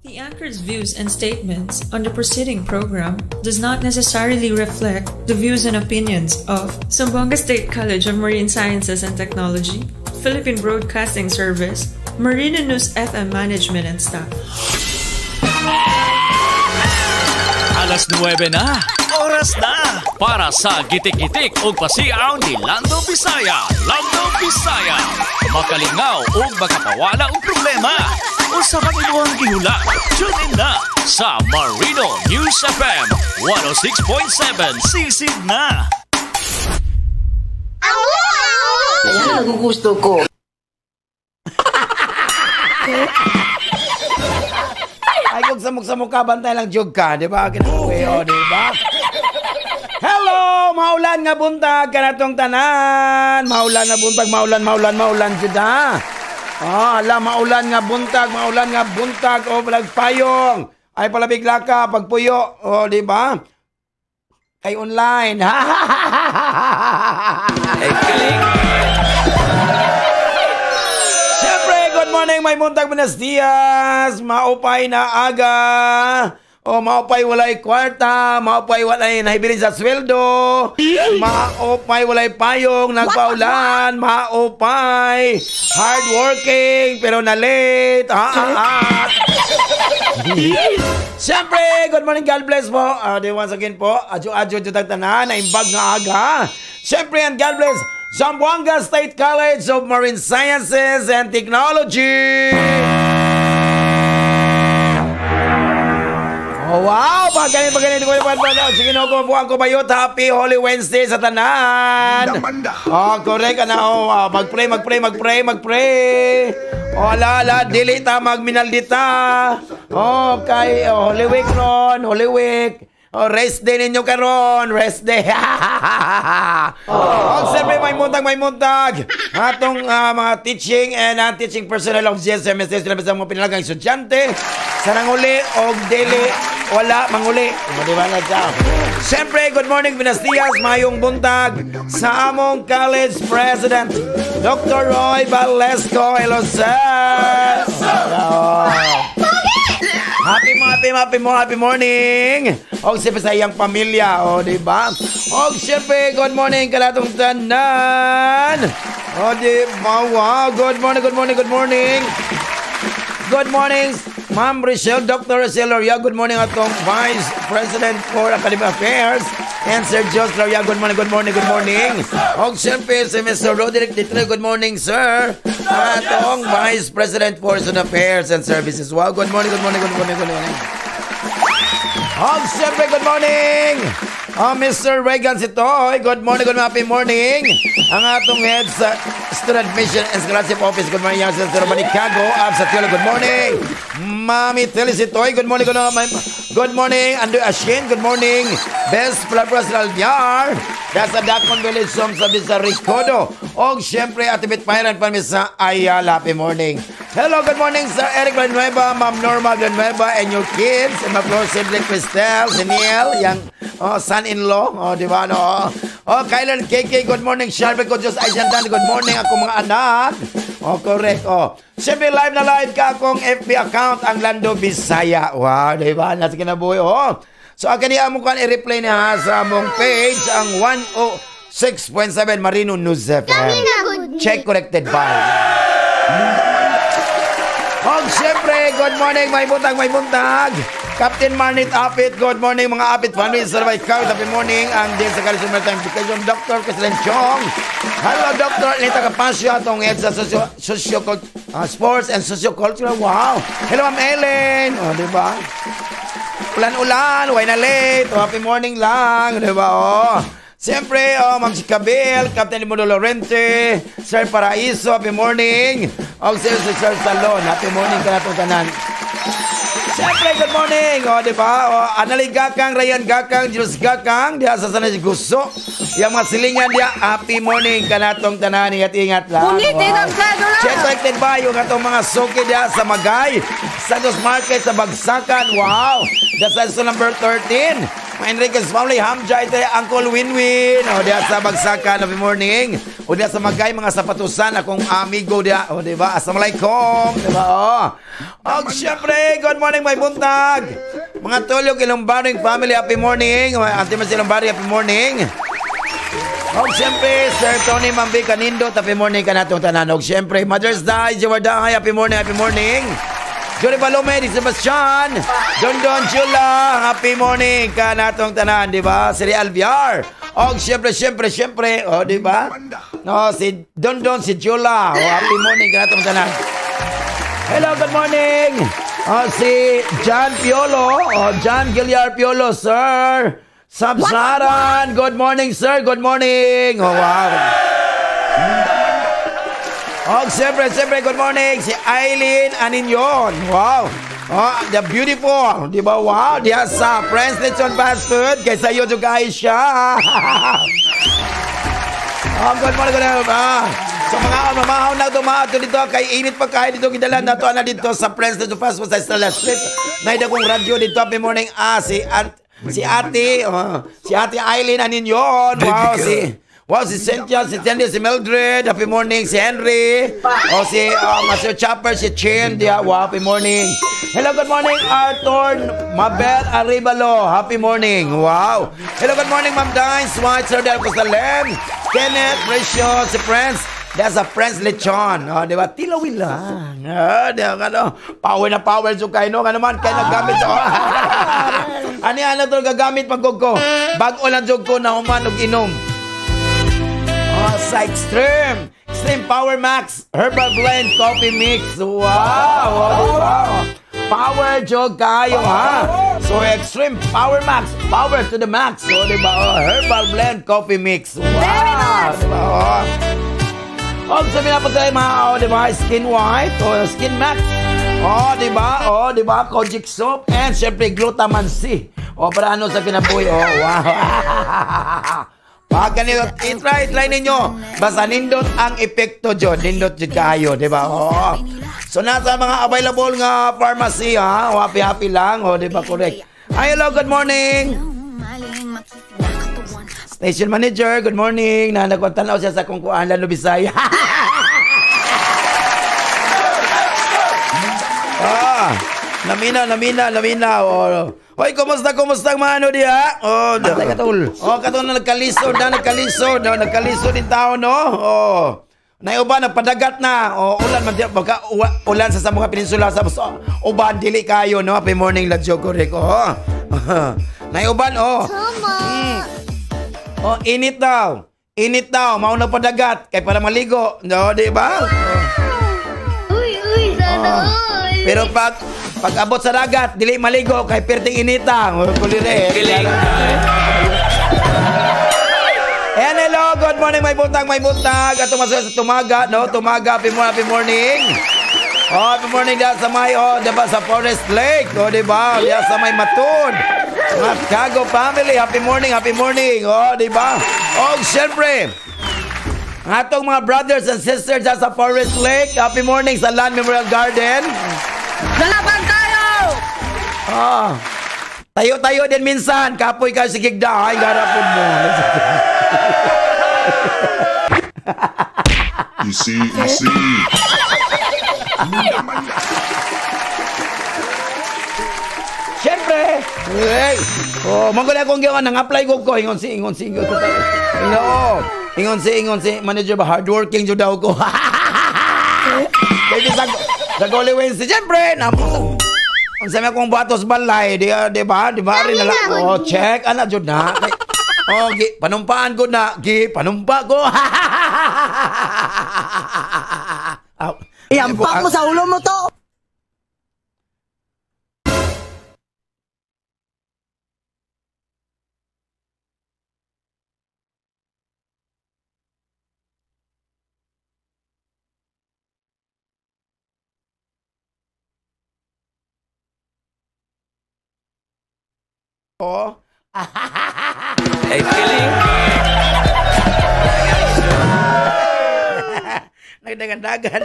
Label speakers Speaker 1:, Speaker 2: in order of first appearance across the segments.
Speaker 1: The anchor's views and statements on the preceding program does not necessarily reflect the views and opinions of Zamboanga State College of Marine Sciences and Technology, Philippine Broadcasting Service, Marina News FM Management and staff.
Speaker 2: Alas 9 na, oras na para sa gitik-gitik o pasiaw ni Lando Bisaya. Lando Bisaya, makalingaw o makapawala ang problema o sa maniluang gihula. Tune in na sa Marino News FM 106.7. Sisid na.
Speaker 3: Ayan ang gusto ko.
Speaker 4: Ay, kung samok-samok ka, bantay lang jog ka, di ba? Kinakuyo, di ba? Hello! Maulan nga buntag ka na tong tanan. Maulan nga buntag, maulan, juda. Ala, maulan nga buntag, o palagpayong. Ay, palabigla ka, pagpuyo, o, di ba? Ay, online.
Speaker 2: Ay, galing.
Speaker 4: Good morning, may buntag, buenos dias. Maupay na aga. O maupay walay kwarta, maupay walay nahibilin sa sweldo, maupay walay payong, nagpaulan, maupay hardworking pero na late. Siyempre, good morning, God bless po. Once again po, adyo tagtanan, naimbag nga aga. Siyempre, and God bless Zamboanga State College of Marine Sciences and Technology. Oh, wow! Pagkanin. Sige, no, kumupuan ko bayot. Happy Holy Wednesday sa tanan. Oh, correct. Magpray. Oh, ala, dilita, magminaldita. Oh, kay Holy Week ron. Holy Week. Oh, rest day ninyo karon, rest day. Siyempre, may muntag. Atong mga teaching and non-teaching personnel of GSMS, sila sa mga pinalagang estudyante, sa nanguli o dili, wala, manguli. Di ba na siya? Siyempre, good morning, buenos dias, mayong buntag sa among college president, Dr. Roy Valesco. Hello, sir. Happy morning. Og siyempre sa iyang pamilya, di ba? Og siyempre, good morning kalatong tanan. Di ba? Wow, good morning. Good morning, Ma'am Rochelle, Dr. Rochelle Loria. Good morning atong Vice President for Academic Affairs. And Sir Jos Loria, good morning. Og siyempre, si Mr. Roderick Ditloy, good morning, sir. Atong Vice President for Student Affairs and Services. Wow, good morning. Og siyempre, good morning. Mr. Regan Sitoy, good morning, happy morning. Ang atong head sa Student Mission and Scholarship Office, good morning, Sir Manicago, sa Tiola, good morning. Mami Telly Sitoy, good morning. Good morning, Andrew Ashin, good morning. Best Palabras Lalyar, that's a Dakon Village, sa Ricodo. Og siyempre, Atibit Pairan pa sa Ayala, happy morning. Hello, good morning, Sir Eric Villanueva, Ma'am Norma Villanueva, and your kids, and my floor sibling Cristel, Daniel, yang son-in-law, di ba, no? Kylan KK, good morning, Sharpe ko, Diyos Aisyandan, good morning, ako mga anak. Correct, Siyempre, live ka akong FB account, ang Lando Bisaya. Wow, di ba, nasa kinabuhi, So, kaniya mo kan i-replay niya sa mong page, ang 106.7 Marino News FM. Check corrected by. Siyempre, good morning, may buntag. Captain Marnit Apit, good morning mga Apit family, Survive Count, happy morning. Ang din sa California Maritime Education, Dr. Kathleen Chong. Hello, Dr. Nita Capasio, atong head sa Sports and Sociocultural. Wow. Hello, Ma'am Ellen. Di ba? Ulan, why na late? Happy morning lang, di ba? Siyempre, Ma'am si Cabel, Captain Limundo Lorente, Sir Paraiso, happy morning. Sir Salon, happy morning ka na itong kanan. Siyempre, good morning. Di ba? Anali Gakang, Ryan Gakang, Jules Gakang, diha sa Sanay Gusto. Yung mga silingan dia, happy morning kanatong tanan, ingat-ingat lang.
Speaker 3: Unitin ang kado lang.
Speaker 4: Check ba yung atong mga suki dia sa Magay, Santos Market, sa Bagsakan. Wow! That's also number 13. Mga Enriquez family, Hamja, ito Uncle Winwin. O, dia sa Bagsakan, happy morning. O, dia sa Magay, mga sapatusan, akong amigo dia. O, diba? Assalamualaikum. Diba? O, syempre, good morning, may buntag. Mga tulog, Ilombaring family, happy morning. Ante man si Ilombaring, happy morning. O, syempre, Sir Tony Mambi Canindo, happy morning ka natong tanan. O, syempre, Mother's Day, Jawardahay, happy morning, happy morning. Johnny Palome, Di Sebastian, Don Chula, happy morning ka natong tanan, di ba? Si Alviar. O, syempre, o, di ba? No, si Don, si Chula. O, happy morning ka natong tanan. Hello, good morning. O, si John Piolo. O, John Giliar Piolo, sir. Sabsaran, good morning, sir. Good morning. Oh, wow. Oh, siyempre, good morning. Si Eileen Aninyon. Wow. Oh, the beautiful. Di ba? Wow. Diya sa Friends Lechon Fast Food. Kaysa iyo guys siya. Oh, good morning. So mga mamahaw na dumato dito kay init pagkain dito gidalan nato ana dito sa Friends Lechon Fast Food sa Stella Street. Naida kong radyo dito. Happy morning. Si Ate Eileen Aninyon. Wow, si Cynthia, si Tandy, si Mildred. Happy morning, si Henry. O si Master Chopper, si Chin. Wow, happy morning. Hello, good morning, Arthur Mabel Aribalo. Happy morning. Wow. Hello, good morning, Ma'am Dines, White, Sir Del Cosalem, Kenneth, Precious, si Friends. That's a Friends Lechon. O, di ba? Tilawin lang. Di ba, power na power. So, kayo, no? Ano man, kayo nagamit. Ano ito gagamit pag-gog ko? Bago lang jog ko na humanog inom. Sa Extreme Power Max Herbal Blend Coffee Mix. Wow. Power jog kayo, ha? So Extreme Power Max, power to the max. So diba, Herbal Blend Coffee Mix. Wow. Diba, sabi na po tayo mga, diba, Skin White o Skin Max. Diba, Kojic Soap and syempre Glutaman C. Para ano sa kinabuhi. Wow. Pag ganito, i-try ninyo. Basta nindot ang epekto dyan. Nindot dyan kayo, di ba? So, nasa mga available nga pharmacy, ha? Happy lang, di ba? Correct. Hi, hello, good morning. Station manager, good morning. Nagpantanaw siya sa kungkuan, Lalo Bisaya. Namina. Hoy, kumusta ang mga ano diha? Katul na nagkalisod din tao, no? Naiuban, nagpadagat na. Ulan man diya, baka ulan sa mga peninsula sa uban, dili kayo, no? Happy morning, Ladjo, correct, Naiuban, init daw, mauna padagat, kay para maligo, no? Diba?
Speaker 3: Uy, sana,
Speaker 4: pero pag abot sa dagat, dili maligo kay perting initang. Kulire. And hello, good morning, may buntag. Ato masaya sa Tumaga, no? Tumaga, happy morning. Happy morning diya sa may, diba, sa Forest Lake, diba? Diya sa may Matun. Mga Kago family, happy morning. Diba? Syempre, atong mga brothers and sisters sa Forest Lake, happy morning sa Land Memorial Garden.
Speaker 3: Lalaban tayo!
Speaker 4: Tayo din minsan. Kapoy ka si Gigda. Ay, garapon mo.
Speaker 5: Easy.
Speaker 4: Siyempre. Mangkuli akong gawa. Nang-apply ko. Ingon si. Ingon si. Manager ba? Hardworking jud daw ko. Baby, Sagoli Wednesday, siyempre, ang sabi akong batos balay, di ba rin nalang, check, jud na, panumpaan ko na, panumpa ko,
Speaker 3: Iyampak mo sa ulo mo to!
Speaker 2: Ay, feeling.
Speaker 4: Nagdagan-dagan.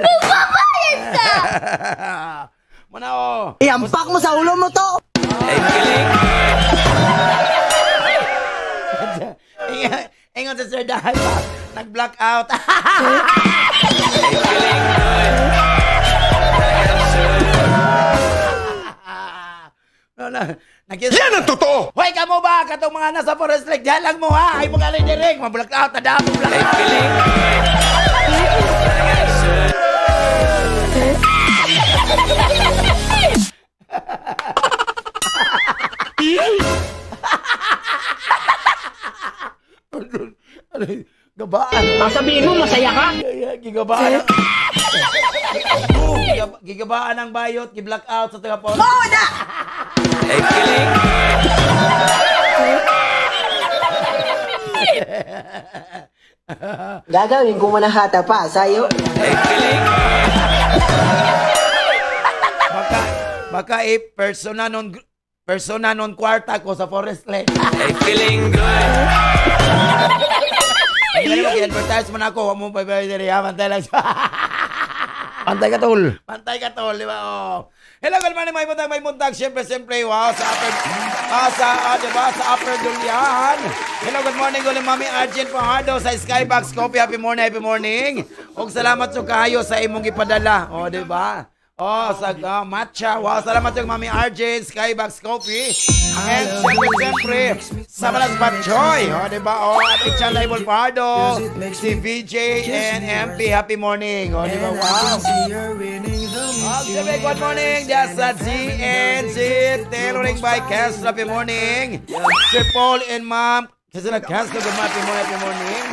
Speaker 4: Muna o.
Speaker 3: Iampak mo sa ulo mo to.
Speaker 2: Ay, kilig.
Speaker 4: Ingon sa Sir Dahay pa. Nag-block out. Yan ang totoo! Hoy, kamo ba? Katong mga nasa forest lake, diyan lang mo ha! Ay mo galing direk! Mablock out, tada mo block out! Gabaan!
Speaker 3: Sasabihin mo, masaya ka?
Speaker 4: Gigabaan! Gigabaan ang bayot, gi-block out sa taga forest.
Speaker 3: Oo na!
Speaker 2: Ay, kilig.
Speaker 3: Gagawin ko muna hata pa sa'yo.
Speaker 2: Ay, kilig.
Speaker 4: Baka persona non kwarta ko sa forest lake.
Speaker 2: Ay, feeling good.
Speaker 4: Hindi mo i-advertise mo na ako. Huwag mo pa diri ha. Pantay lang siya. Pantay ka tol. Pantay ka tol, di ba? Oh. Hello, good morning, may buntag. Siyempre, wow, sa upper Dulian. Hello, good morning, Mami Argent Fajardo sa Skybox Coffee. Happy morning. Og salamat sa kayo sa imong ipadala. O, di ba? Oh, sa matcha. Wow, salamat yung Mami RJ, Skybox Coffee. And siyempre, sa Malas Batchoy. Oh, diba? Oh, at Ichan Laibol Pardo, si VJ and MP. Happy morning. Oh, diba? Wow. Oh, siyempre, good morning. Just sa GNG, tailoring by Castro. Happy morning. Sir Paul and Ma'am. Kasi na Castro, happy morning.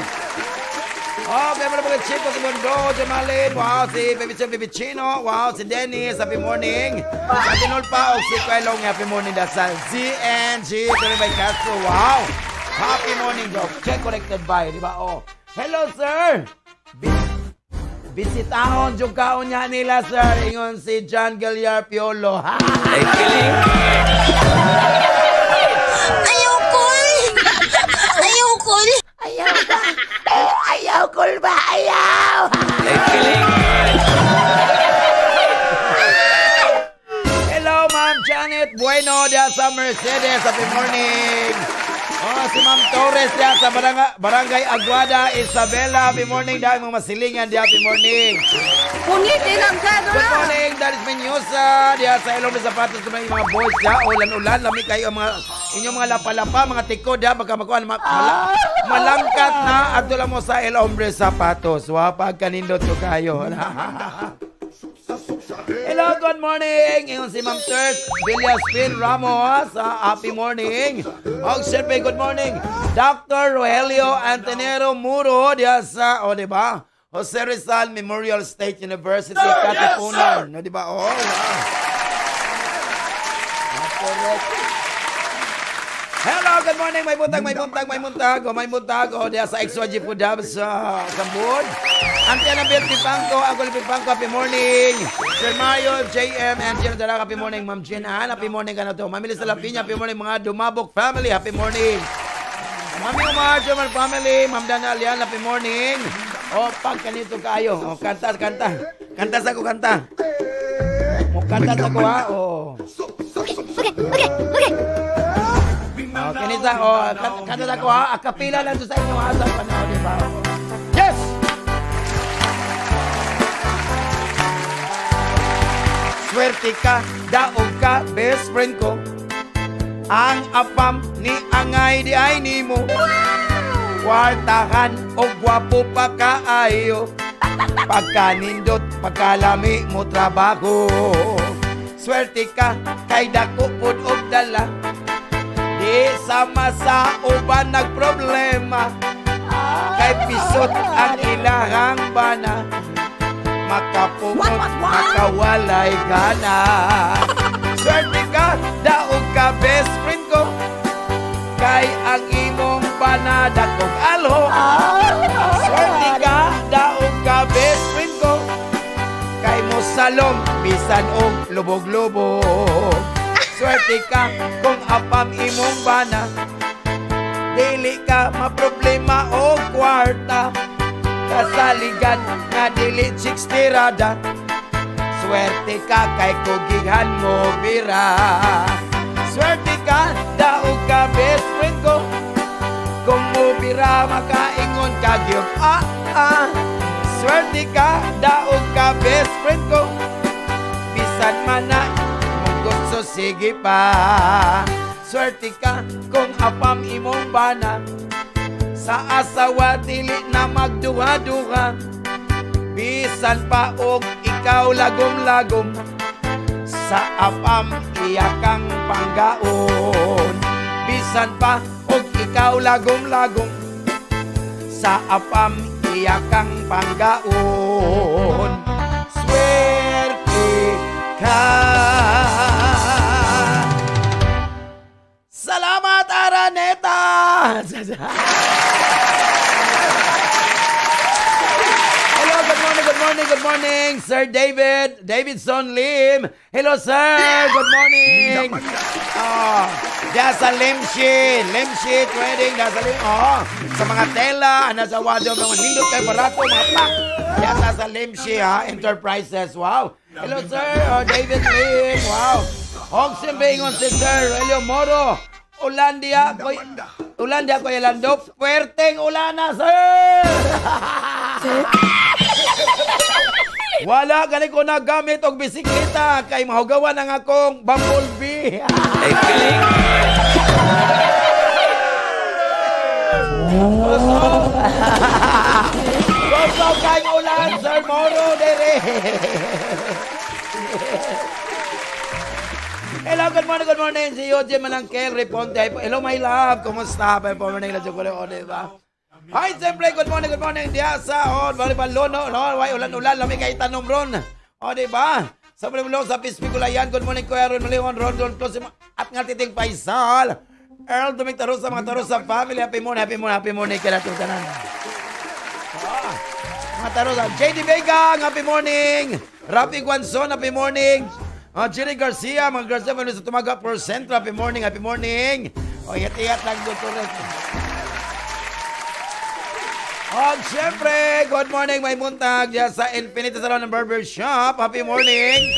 Speaker 4: Oh, kaya mo na mga chicos sa mundo, Jamalin, wow, si Baby Chino, wow, si Dennis, happy morning. At tinol pa, si Kailong, happy morning, dasal. CNG, tuloy by Castro, wow. Happy morning, Joe. Check connected by, di ba? Oh, hello, sir. Bisitahon, kaon niya nila, sir. Ingon si John Galyar Piolo.
Speaker 2: Ay, kilig.
Speaker 4: Ayaw, kulba, ayaw!
Speaker 2: Ay, kilig.
Speaker 4: Hello, Ma'am Janet Bueno, diya sa Mercedes. Happy morning! Oh, si Ma'am Torres diya sa Barangay Aguada, Isabela. Happy morning, dahil mga masilingan diya. Happy morning!
Speaker 3: Punitin ang
Speaker 4: Good morning, that is Menyosa. Diya sa ilong na sapatos ko mga boys diya. Ulan-ulan, lami kayo ang mga inyong mga lapa-lapa, mga tikod diya. Baka makuha malangkat na at doon mo sa El Hombre Sapatos. Wapag kanindot ko kayo. Hello, good morning. Ngayon si Ma'am Tert Villaspin Ramos. Happy morning. Og siyempre, good morning. Dr. Rogelio Antonero Muro. Diya sa, diba? Jose Rizal Memorial State University, Katipunan. No, diba? Oh, wow. Correct. Hello, good morning. May buntag. O, diya sa XYG Pudab sa Sambud. Auntie Annabel Pipangko, Uncle Pipangko, happy morning. Sir Mario, JM, and Gino Dara, happy morning. Ma'am Jen Ann, happy morning ka na to. Mami Lisa Lapinya, happy morning. Mga Dumabok family, happy morning. Mami Umar, German family, Ma'am Dana Alian, happy morning. O, pag kanito kayo. O, kanta. Kanta sa ko, kanta. O, kanta sa ko, ha. O. O, kanisa, o, kanta sa ko, ha. Akapila lang sa inyo, ha. Sa panahon, di ba? Yes! Swerte ka, daog ka, best friend ko. Ang apam ni angay di ay nimo. Kwartahan o gwapo pa kaayo. Pagkanindot, pagkalami mo trabaho. Swerte ka, kay dako pud og dala. Di sama sa uban nagproblema. Kay pisot ang ilahang bana. Makapumot, makawalay ka na. Swerte ka, daog ka, best friend ko. Kay ang imong panada kong alho. Swerte ka, daog ka, best friend ko. Kay mo salong, bisan og lubog-lubog. Swerte ka, kung apam imong bana. Dili ka maproblema o kwarta. kasaligan nga dili chicks tirada. Swerte ka kay kugihan mo bira. Swerte ka, daog ka best friend ko. Kung mo bira makaingon ka gyud. Swerte ka, daog ka best friend ko. Bisan man na imong gusto sige pa. Swerte ka kung apam imong bana. Sa asawa dili na magduha-duha. Bisan pa og ikaw lagom-lagom. Sa apam iyakang panggaon. Bisan pa og ikaw lagom-lagom. Sa apam iyakang panggaon. Swerte ka. Salamat, Araneta! Hello, good morning, Sir Davidson Lim. Hello, sir, good morning. Diyan sa Limshit Wedding, sa sa mga tela, sa wado, mga hindot kayo barato, mga pak. Diyan sa Limshit Enterprises, wow. Hello, sir, David Lim, wow. Hongsim Bingon si Sir Relio Moro. Ulandia ko Yolando. Puerteng ulana, sir! Wala, gali ko na gamit og bisikleta kay mahugawan ang akong bumblebee.
Speaker 2: Ay, kiling!
Speaker 4: Gusto kayong ulan, Sir Moro, dere. Hello, good morning. Si Yoje Manangkel, Reponte. Hello, my love. Kumusta? Pa po morning na chocolate o, diba? Hi, siyempre, good morning. Diasa, volleyball, no, ulan, lami kay tanom ron. O, diba? Sa mulong sa Pispigulayan, good morning, Kuya Ron Maliwan, Ron, at nga titing Paisal. Earl, duming taros sa mga taros sa family. Happy morning, kaya natong tanan. Mga taros, JD Vega, happy morning. Rafi Guanzon, happy morning. Jerry Garcia, mga Garcia, sa Tumaga Pro Centro, happy morning. O, yat-yat lang doon. Siyempre, good morning, may buntag dyan sa Infinity Salon and Barber Shop. Happy morning.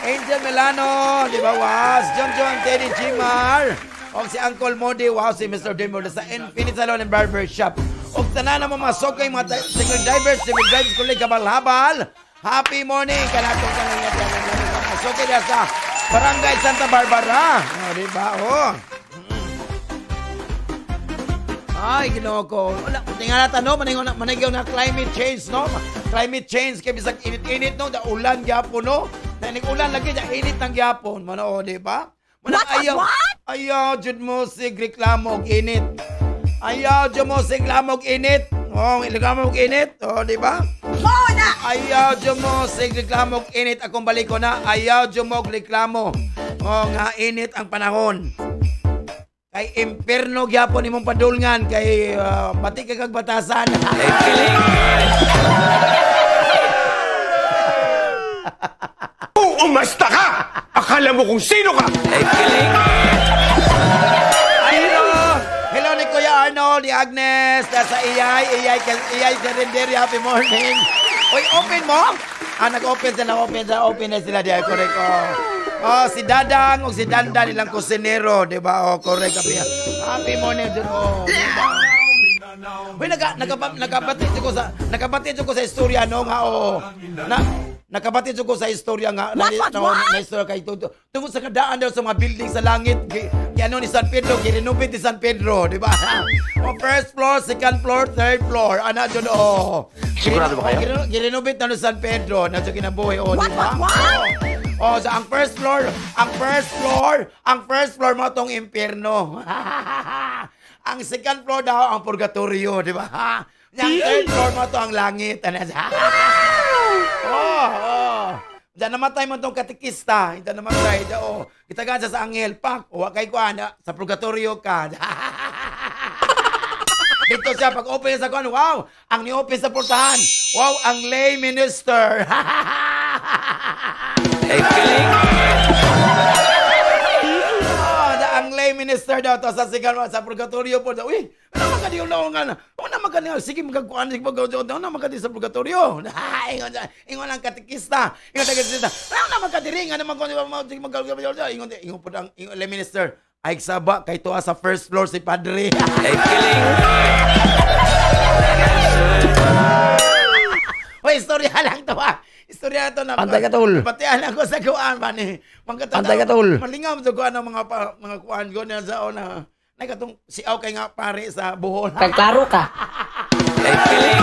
Speaker 4: Angel Milano, di ba, was? John, Teddy Jimar. O, si Uncle Modi, wow, si Mr. Dimmer sa Infinity Salon and Barber Shop. O, tanan na mamasok kayo mga single divers, civil divers, kulig kabal-habal. Happy morning, kanatong ka lang yan. Mamasok kayo sa Barangay Santa Barbara. O, di ba, Ay, ginawa ko. Tingnan natin, no? Manigyaw na climate change, no? Climate change, kaya bisag init-init, no? Da ulan gyapon, no? Dahil ulan lagi, da init ng gyapon. Mano, di ba? Ayaw, jud mo sig reklamo og init. Ayaw, jud mo sig lamog init. Oh, reklamo og init. Oh, di ba? Ayaw, jud mo sig reklamo og init. Akong balik ko na. Ayaw, jud mo reklamo. Oh, nga init ang panahon. Kay imperno gyapon imong padulngan kay pati kag batasan.
Speaker 2: Ay, kiling!
Speaker 5: Umasta ka! Akala mo kung sino ka!
Speaker 2: Ay, kiling!
Speaker 4: Hello ni Kuya Arnold, ni Agnes, sa Iyay Serenderi, happy morning. Uy, open mo? Nag-open na sila diya, correct. Si Dadang o si Dandan ilang kusinero, di ba? Correct kapi. Happy morning dun. Diba? Uy, nakabatid ko sa istorya no nga nakabatid ko sa istorya nga na istorya kay tungkol sa kadaan daw sa mga building sa langit ni San Pedro, girenovate ni San Pedro, di ba? First floor, second floor, third floor. Ana dun
Speaker 5: Sigurado ba kayo?
Speaker 4: Girenovate na ni San Pedro na sa kinabuhi, di ba? So ang first floor mo tong impyerno. Ang second floor daw ang purgatorio, di ba? Ang third floor mo to ang langit. Diyan namatay mo itong katikista. Diyan namatay. Kita ka sa angel. Pak, wakay ko sa purgatorio ka. Dito siya, pag-open sa kuwan, wow, ang ni-open sa portahan. Wow, ang lay minister. Ay, kiling. Ang lay minister. minister daw to sa sigal sa purgatorio po. Uy, ano magkadi yung laongan? Ano magkadi? Sige magkakuan sige ano magkadi sa purgatorio? Ingon ang katekista. Ingon katekista. Ano magkadi ring ano sige ingon po ang minister. Ay saba kay tuwa sa first floor si padre. Ay kiling. Uy, istorya lang to ha. Istorya to na.
Speaker 6: Pantay ka tol.
Speaker 4: Patihan ako sa kuan man eh.
Speaker 6: Pantay ka tol.
Speaker 4: Malingam sa kuan ang mga kuan ko na sa ona. Nay katong siaw kay nga pare sa buhon.
Speaker 6: Klaro ka.
Speaker 2: Ay kiling.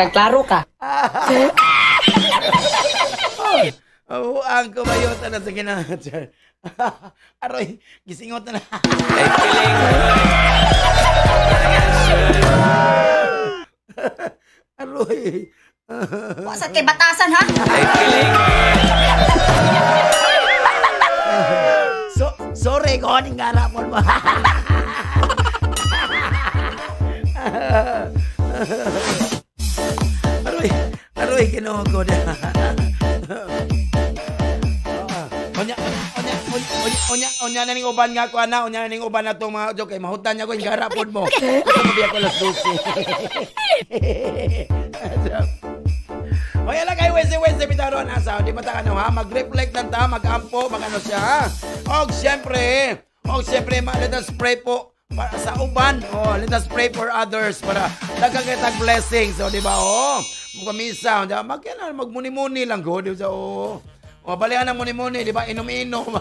Speaker 6: Klaro ka.
Speaker 4: Oh, ang kumayota na sa ginagawa. Aroy, gisingot na.
Speaker 2: Ay kiling.
Speaker 4: Aroy.
Speaker 3: Wasa kay batasan ha?
Speaker 2: Ay kiling.
Speaker 4: Sorry ko ning garapon mo. Aroy kinuha na. Onya na ning uban nga ko ana, onya na ning uban na tong mga joke kay mahutan niya ko yung garapon mo. Ito mo biya ko las 12. Oy ala kay Wednesday bitaron asa di mata ano ha, mag-reflect lang ta, mag-ampo, magano siya ha. Og syempre let us pray po para sa uban. Oh, let us pray for others para dagdag blessings, so di ba oh. Magmisa, magmuni-muni lang go, di ba oh. O, balihan ng muni-muni, di ba? Inom-inom.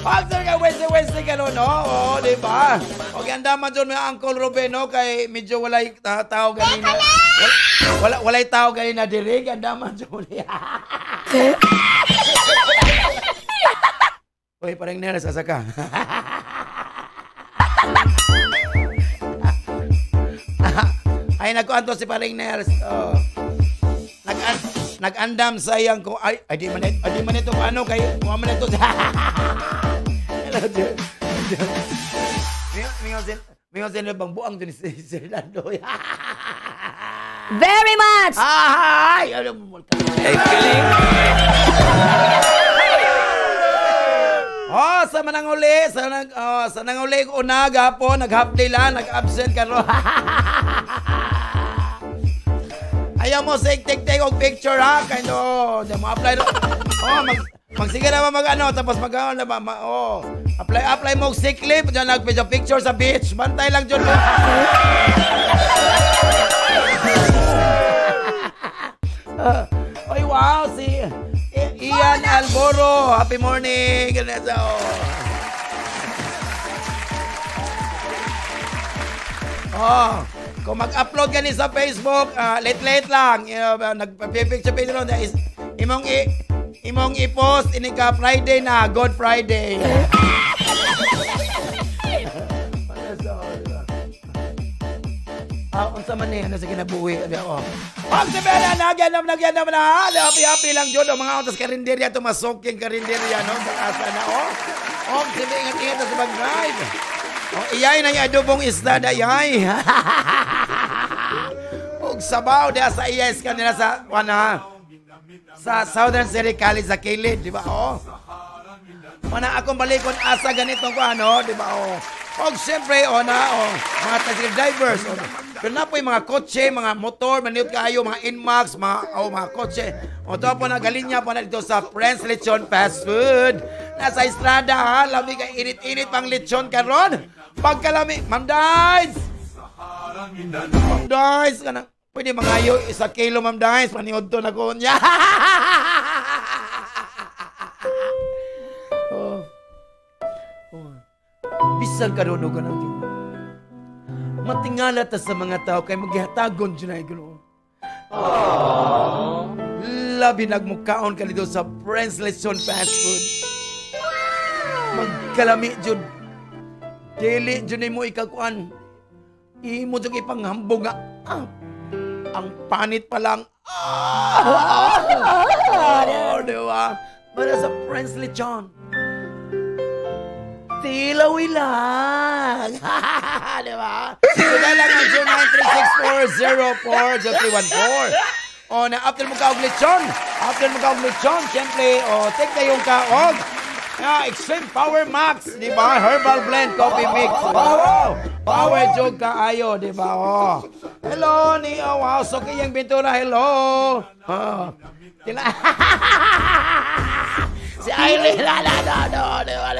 Speaker 4: After ka, Wednesday ka no? O, di ba? O, ganda man dyan may Uncle Ruben, no? Kay medyo walay tao ganina. Walay tao ganina diri. Ganda man dyan. Uy, parang nila sasaka. Ay, nagkuanto si Paring Nels. Oh. Nag-andam sayang ko. Ay, di man ito paano kay kuha man ito. Mingon sin bang buang din si Fernando.
Speaker 3: Very much!
Speaker 4: Ay, alam mo.
Speaker 2: Ay kiling.
Speaker 4: Oh, sa mananguli, sa nanguli ko unaga po, nag-half day lang, nag-absent ka ro. Ayaw mo take og picture ha, kind di mo apply magsige na mag-ano, tapos mag-ano na ba, apply mo sick leave, dyan nag-picture sa beach, bantay lang dyan mo. Oy, wow, si Ian Alboro, happy morning. Oh, kung mag-upload ka ni sa Facebook, late lang, nagpa-picture ron, imong i-post ini ka Friday na, God Friday. Unsa man ni ano sa kinabuhi ano. Pag sabihan na nagyanam na. Happy lang jud mga utas karinderya to masoking karinderya no sa asa na oh. Sige ingat sa bag-drive. Iyay na yung adobong isda dayay. Og sabaw dia sa iyay kanila sa sa Southern City College sa Kilid, di ba oh? Mana akong balikon asa ganitong ko ano, di ba oh? Og siyempre mga taxi drivers pero na po yung mga kotse, mga motor, maniot kayo, mga Inmax, mga kotse. O to po nagalinya po na dito sa Friends Lechon Fast Food. Nasa Estrada ha, labi ka init-init pang lechon karon. Pagkalami, Ma'am Dice! Ma'am Dice, pwede mangayo 1 kilo Ma'am Dice, paniod to na ko niya. Bisan karoon ka ng matingala ta sa mga tao kay maghihatagon dyan ay gano'n. Labi nagmukaon ka dito sa Friends Lechon Fast Food. Magkalami dyan. Dili dyan mo ikakuan. Imo dyan ipanghambog nga. Ang panit pa lang. Diba? Para sa Friends Lechon. Tilawi lang. Diba? So, dahil lang ang 0917-404-0314. O, na after mo kaog lechon. Siyempre, take na yung kaog. Extreme Power Max, di ba? Herbal Blend Coffee Mix. Wow! Power jog kaayo, di ba? Hello, wow, so kayang bintura, hello. Si Irene, di ba?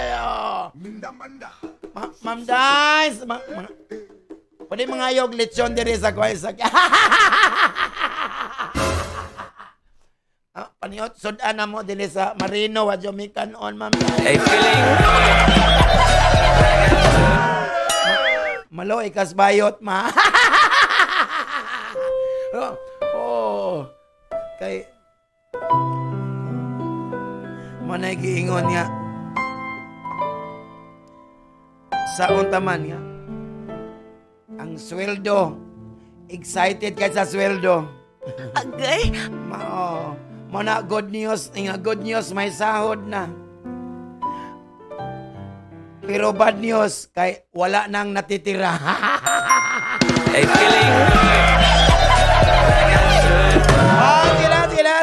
Speaker 4: Ma'am Dice, pwede mga ayog lechon diri sa kwaisak. Paniot, sudan na mo dili sa Marino, wadyo mi kanon, ma'am.
Speaker 2: Ay, feeling.
Speaker 4: Malo, ikas bayot, ma. Kay, manay giingon nga. Sa untaman nga. Ang sweldo. Excited ka sa sweldo.
Speaker 3: Agay?
Speaker 4: Mana good news, may sahod na. Pero bad news, kay wala nang natitira.
Speaker 2: Ay, feeling.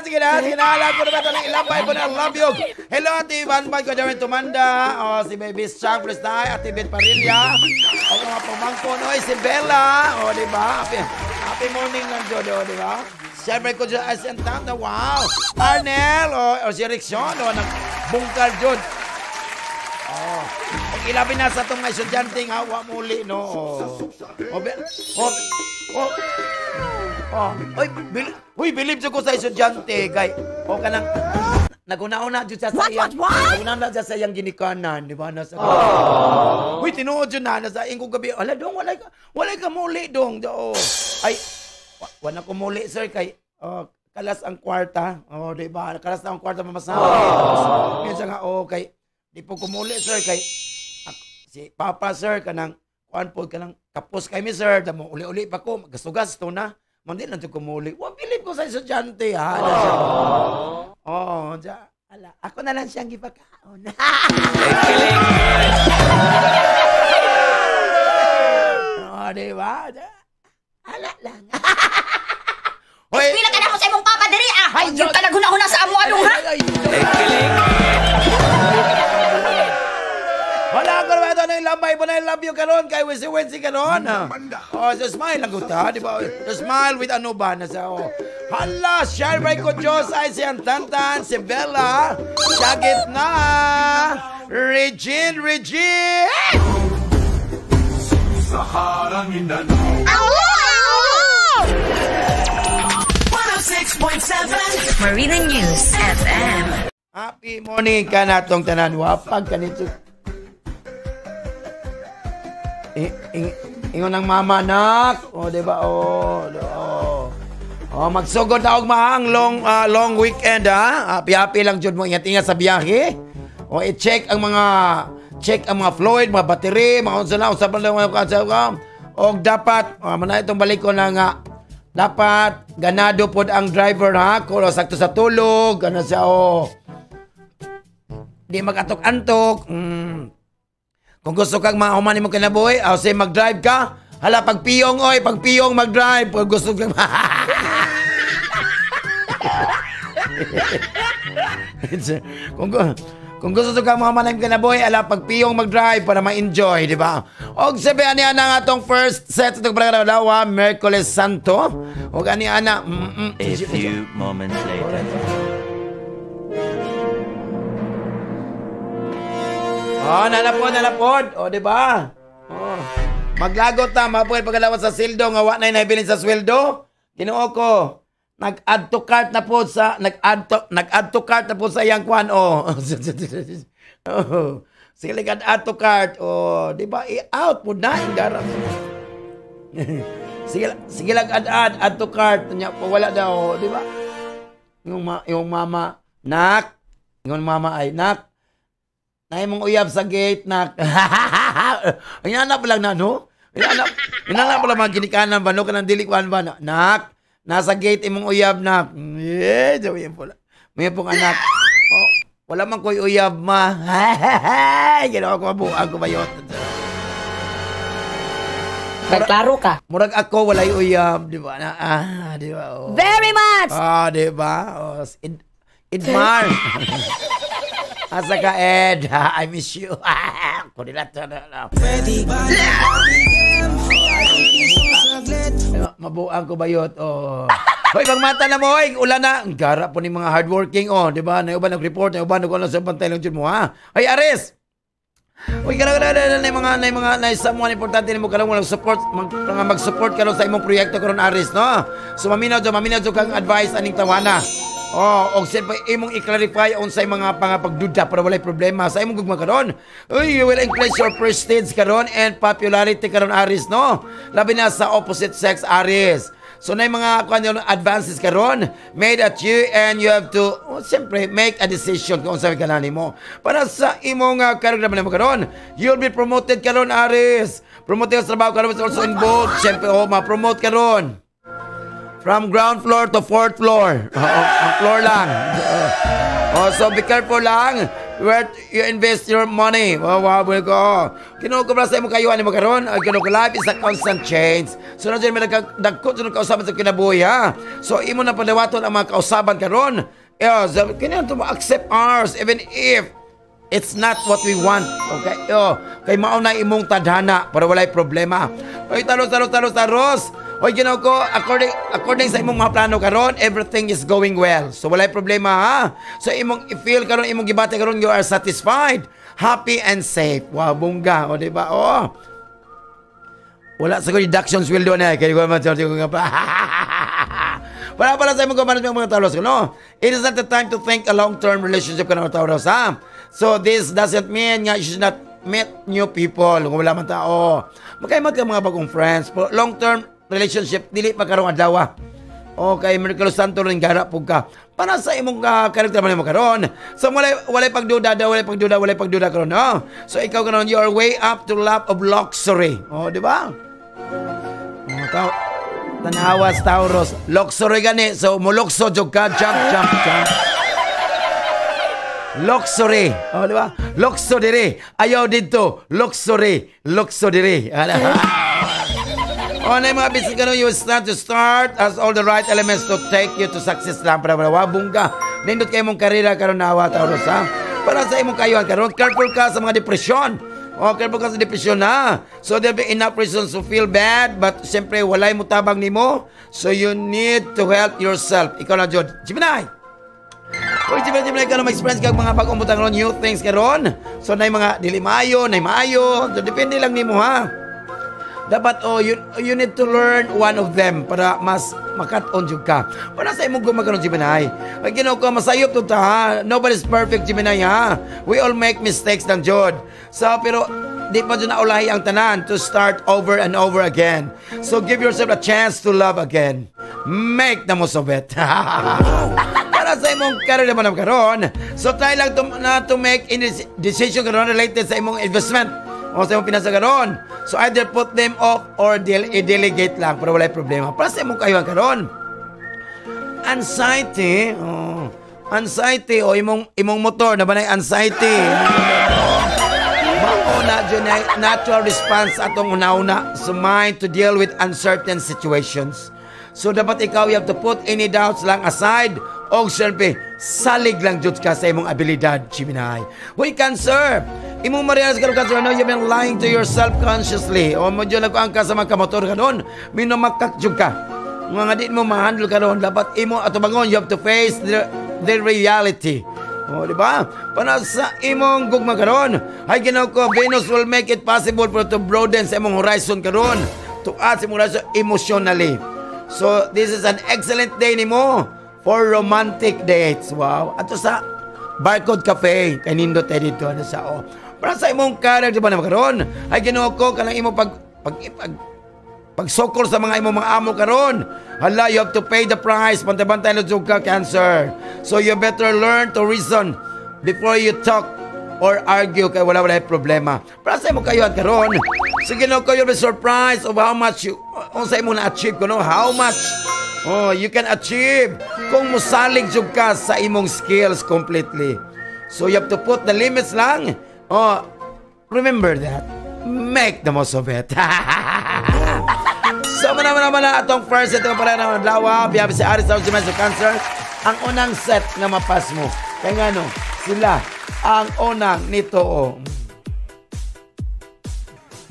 Speaker 4: Sige na. Alam ko na ba ito ng ilambay ko na love you. Hello, Ate Ivan Boy, ko Darren Tumanda. Si Baby Chang Prestay, Ate Bet Parilla. O mga pamangko, si Bella. Diba? Happy morning ng Jodo, diba? Siyempre ko dyan as ang tanda, wow! Arnel, si Rickson, nagbungkar dyan. Pag ilapin na sa itong mga estudyante, hawa muli, no? Uy, believe ko sa estudyante, kay, ka nang, naguna-una dyan sa sayang, naguna-una dyan sa sayang ginikanan, di ba? Uy, tinuod dyan na, nasa ingkong gabi, ala dong, walay ka muli dong, ay, wala ko muli, sir, kay kalas ang kwarta. Diba? Kalas ang kwarta mamasahe. Minsan nga, kay di po kumuli, sir, kay si Papa, sir, kanang kuan po, kanang kapos kay mi, sir. Damo, uli-uli pa ko, gasugas to na. Mandi lang ito kumuli. Bilib ko sa estudyante, ha? Ala, ako na lang siyang ipakaon. Diba? Ala lang.
Speaker 3: Hoy, pila ka na ko sa imong papa diri ah. Ay, yung ka naghuna-huna sa amo anong ha?
Speaker 2: Ay, feeling.
Speaker 4: Wala ko naman ito na ilambay po na I love you karon kay Wensi karon. So smile lang ta, di ba? So smile with ano ba na sa hala, share by ko Diyos ay siyang tantan, si Bella, sa gitna, Regine. Sa harang Mindanao.
Speaker 7: 106.7 Marina News FM.
Speaker 4: Happy morning ka natong tanan. Wapag kanito. Ingon ng mama, nak. Diba? Magsugod na og mahang long weekend, ha? Happy lang jud mo. Ingat-ingat sa biyahe. I-check ang mga fluid, mga battery, mga unsa lang og dapat mana itong balik ko na nga dapat ganado pod ang driver, ha, kung sakto sa tulog ano siya di mag-antok-antok. Kung gusto kang mahuman mo kinabuhi, say mag-drive ka, hala pagpiyong mag-drive pag gusto kang Kung gusto kang mamanay ka na boy, ala pagpiyong mag-drive para ma-enjoy, di ba? Og sabihan niya na nga atong first set itong pagkakalawa, Merkules Santo. Og ani ana.
Speaker 8: A few moments later.
Speaker 4: Nalapod. Di ba? Maglagot ta, mapuel pagkalawa sa sildo, nga wa na nabilin sa sweldo. Ginoo ko. Nag-add to cart na po sa yang kwan Sige add to cart di ba i-out po na indaras. sige add to cart nya po wala daw, di ba? Yung mama nak, yung mama ay nak. Nay mong uyab sa gate nak. Inana pa lang na no? Inana pa lang mga ginikanan ba no kanang dili kwan ba nak? Nasa gate imong uyab na. Sabihin po lang. May pong anak. Wala man ko'y uyab, ma. Ginawa ko mabuang ko ba yun?
Speaker 6: Klaro ka.
Speaker 4: Murag ako walay uyab, di ba? Di ba? Oh.
Speaker 6: Very much!
Speaker 4: Di ba? Oh, Edmar. Asa ka, Ed? I miss you. Mabuang ko bayot. Oh. Hoy, mata na mo, hoy. Ulan na. Ang gara po ni mga hardworking, di ba? Na uban nag-report, na uban nag-ulan sa bantay lang dyan mo, ha? Hoy, Aris! Uy, na someone importante ni mo karon mag-support mag-support karon sa imong proyekto karon Aris, no? So maminaw kang advice aning tawana. Og siyempre imong i-clarify unsay mga pagduda para walay problema sa imong gugma karon. Uy, you will increase your prestige karon and popularity karon Aris, no? Labi na sa opposite sex Aris. So na mga advances karon made at you and you have to siyempre make a decision kung saan kanani mo. Para sa imong karon mo karon, you'll be promoted karon Aris. Promoted sa trabaho karon is also involved. Siyempre ma-promote karon. From ground floor to fourth floor. Ang floor lang. So be careful lang where you invest your money. Wawabol ko. Kinukubra sa imong kayuan mo karon. Life is a constant change. So na dyan may nagdagkot sa kausaban sa kinabuhi, ha? So imo na palawaton ang mga kausaban karon. Kanya to accept ours even if it's not what we want. Okay? Kay mauna imong tadhana para walay problema. Oy, taros. Oy, ko, according sa imong mga plano karon, everything is going well. So walay problema, ha? So imong i-feel karon, imong gibate karon, you are satisfied, happy and safe. Wow, bungga, di ba? Wala sa ko deductions will do na kay ko man ko nga pa. Para sa imong kumanas mga talos, no? It is not the time to think a long-term relationship kana talos, ha? So this doesn't mean nga you should not meet new people kung wala man tao. Magkaimat ka mga bagong friends. Long-term relationship dili pa karong adlaw. Okay, Mercury Santo rin gara pug ka. Para sa imong karakter man mo karon. So walay pagduda karon, no? So ikaw karon you are way up to love of luxury. Di ba? Tanawas Tauros, luxury gani. So mulukso jog ka, jump. Luxury. Di ba? Luxury. Ayaw dito. Luxury. Na yung mga business kanon, you start as all the right elements to take you to success lang. Para wabong ka. Nindot kayo mong karira karon nawa, Tauros, ha? Para sa imong kayuhan karon, careful ka sa mga depression. Careful ka sa depression, ha? So there'll be enough reasons to feel bad, but siyempre, walay mo tabang nimo. So you need to help yourself. Ikaw na, Jod. Jiminay! Uy, Jiminay ka na ma-experience kag mga bagong butang karon, new things karon. So na yung mga dili maayo, na maayo. So depende lang nimo, ha? Dapat you need to learn one of them para mas makat-on jud ka. Para sa imong gumakaron Jiminay. Ay ko masayop to ta, ha? Nobody's perfect Jiminay, ha? We all make mistakes lang jud. So pero di pa jud naulahi ang tanan to start over and over again. So give yourself a chance to love again. Make the most of it. Para sa imong career naman karon. So try lang to make any decision karon related sa imong investment. Sa imong pinasa karon. So either put them off or delegate lang para walay problema. Para sa imong kayuhan karon. Anxiety, imong motor na ba na anxiety? Mauna dyan ay natural response atong una-una sa mind to deal with uncertain situations. So dapat ikaw you have to put any doubts lang aside o siyempre salig lang jud ka sa imong abilidad, Jiminay. Hoy, Cancer! Imong ma-realize ka, Cancer, no? You've been lying to yourself consciously. O mo dyan nagkuang ka sa mga kamotor ka doon. Minamakak jud ka. Mga di mo ma-handle ka doon. Dapat imo ato bangon, you have to face the reality. O, di ba? Para sa imong gugma ka doon. Ay, ginaw ko, Venus will make it possible for to broaden sa imong horizon ka doon. To add sa imong horizon emotionally. So, this is an excellent day ni mo for romantic dates. Wow. At sa Barcode Cafe, kay nindot tayo dito. Ano sa para sa imong karir, di ba na makaroon? Ay, ginawa ko, kanang imo pagsokol sa mga imong mga amo karon. Hala, you have to pay the price. Bantay-bantay na jug ka, Cancer. So, you better learn to reason before you talk or argue kay wala problema. Para sa imong kayuhan karon. So, ginawa ko, you'll be surprised of how much kung sa imong na-achieve ko, no? How much you can achieve kung musalig jud ka sa imong skills completely. So you have to put the limits lang. Remember that. Make the most of it. So, naman na atong first set ko pala ng Lawa, biyabi si Aris sa Ultimate Cancer. Ang unang set nga mapas mo. Kaya nga no, sila ang unang nito.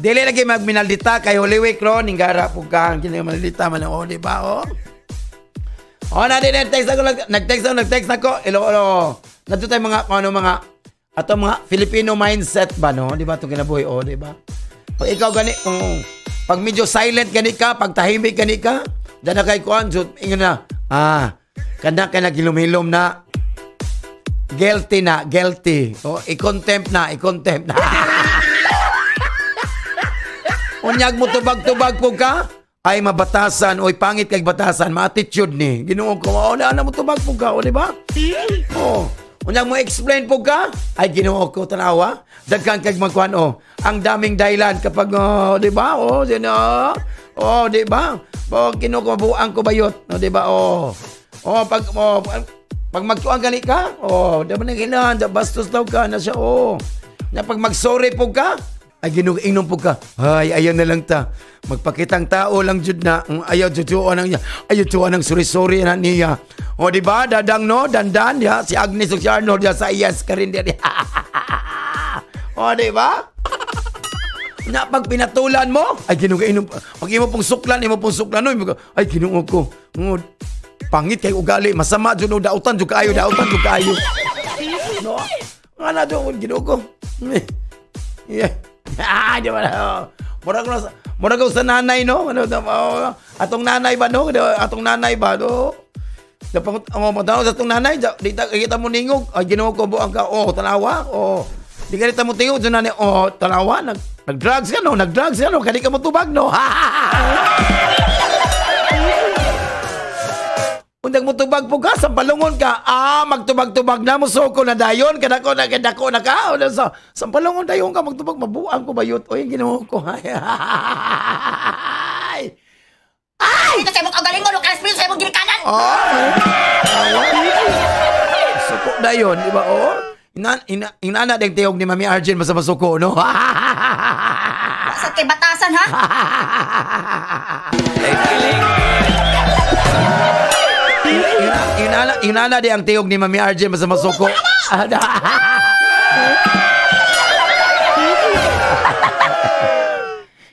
Speaker 4: Dili lagi magminaldita kay Holy Week ron, ninggara po ka, hindi minaldita man o, di ba o? O, nag-text ako, nato tayo mga, ato mga Filipino mindset ba, no? Di ba ito kinabuhi, o, di ba? Pag ikaw gani, pag medyo silent gani ka, pag tahimik gani ka, dyan na kay Kuan, so, ingon na, kanda ka na gilom-hilom na, guilty. O, i-contempt na. Unyag mo tubag-tubag po ka, ay mabatasan, oy pangit kay batasan, ma-attitude ni. Ginoo ko, na mo tubag po ka, o di ba? Oh, unyag mo explain po ka, ay ginoo ko tanawa. Dagkan kag magkuan ang daming dahilan kapag di ba? Di ba? Ginoo ko buang ko bayot, di ba? Pag magtuang gali ka, di ba nang bastos daw ka na siya, na pag mag-sorry po ka, ay ginuginom po ka. Ay, ayaw na lang ta. Magpakitang tao lang jud na. Ayaw tutuan ng niya. Ayaw tutuan ng sorry na niya. O, di ba? Dadang no? Dandan. Ya? Si Agnes o si Arnold ya, sa iyas ka rin. O, di ba? Na pag pinatulan mo, ay ginuginom. Pag imo pong suklan. Ay, ginuog ko. Pangit kay ugali. Masama jud no. Dautan jud kayo. No? Nga na doon. Ginuog ko. Yeah. Di ba na? Murag ko sa nanay, no? Atong nanay ba, no? Atong nanay ba, no? Matanaw sa atong nanay, di kita mo ningog. Ay, ginawa ko buang ka. Tanawa. Di ka kita mo tingog sa nanay. Tanawa. Nag-drugs ka, no? Kadi ka mo tubag, no? Undag mo tubag po ka, sampalungon ka. Magtubag-tubag na mo, soko na dayon. Kadako na ka. Sampalungon dayon ka, magtubag, mabuang ko ba yun? O, yung ginawa ko. Ay!
Speaker 3: Ito sa'yo mong kagaling mo, no? Kalas sa'yo mong girikanan.
Speaker 4: Soko dayon, di ba? Inana deng tiyog ni Mami Arjen basta masuko, no?
Speaker 3: Sa kay batasan, ha?
Speaker 4: Inana di ang tiyog ni Mami Arjen basta masuko.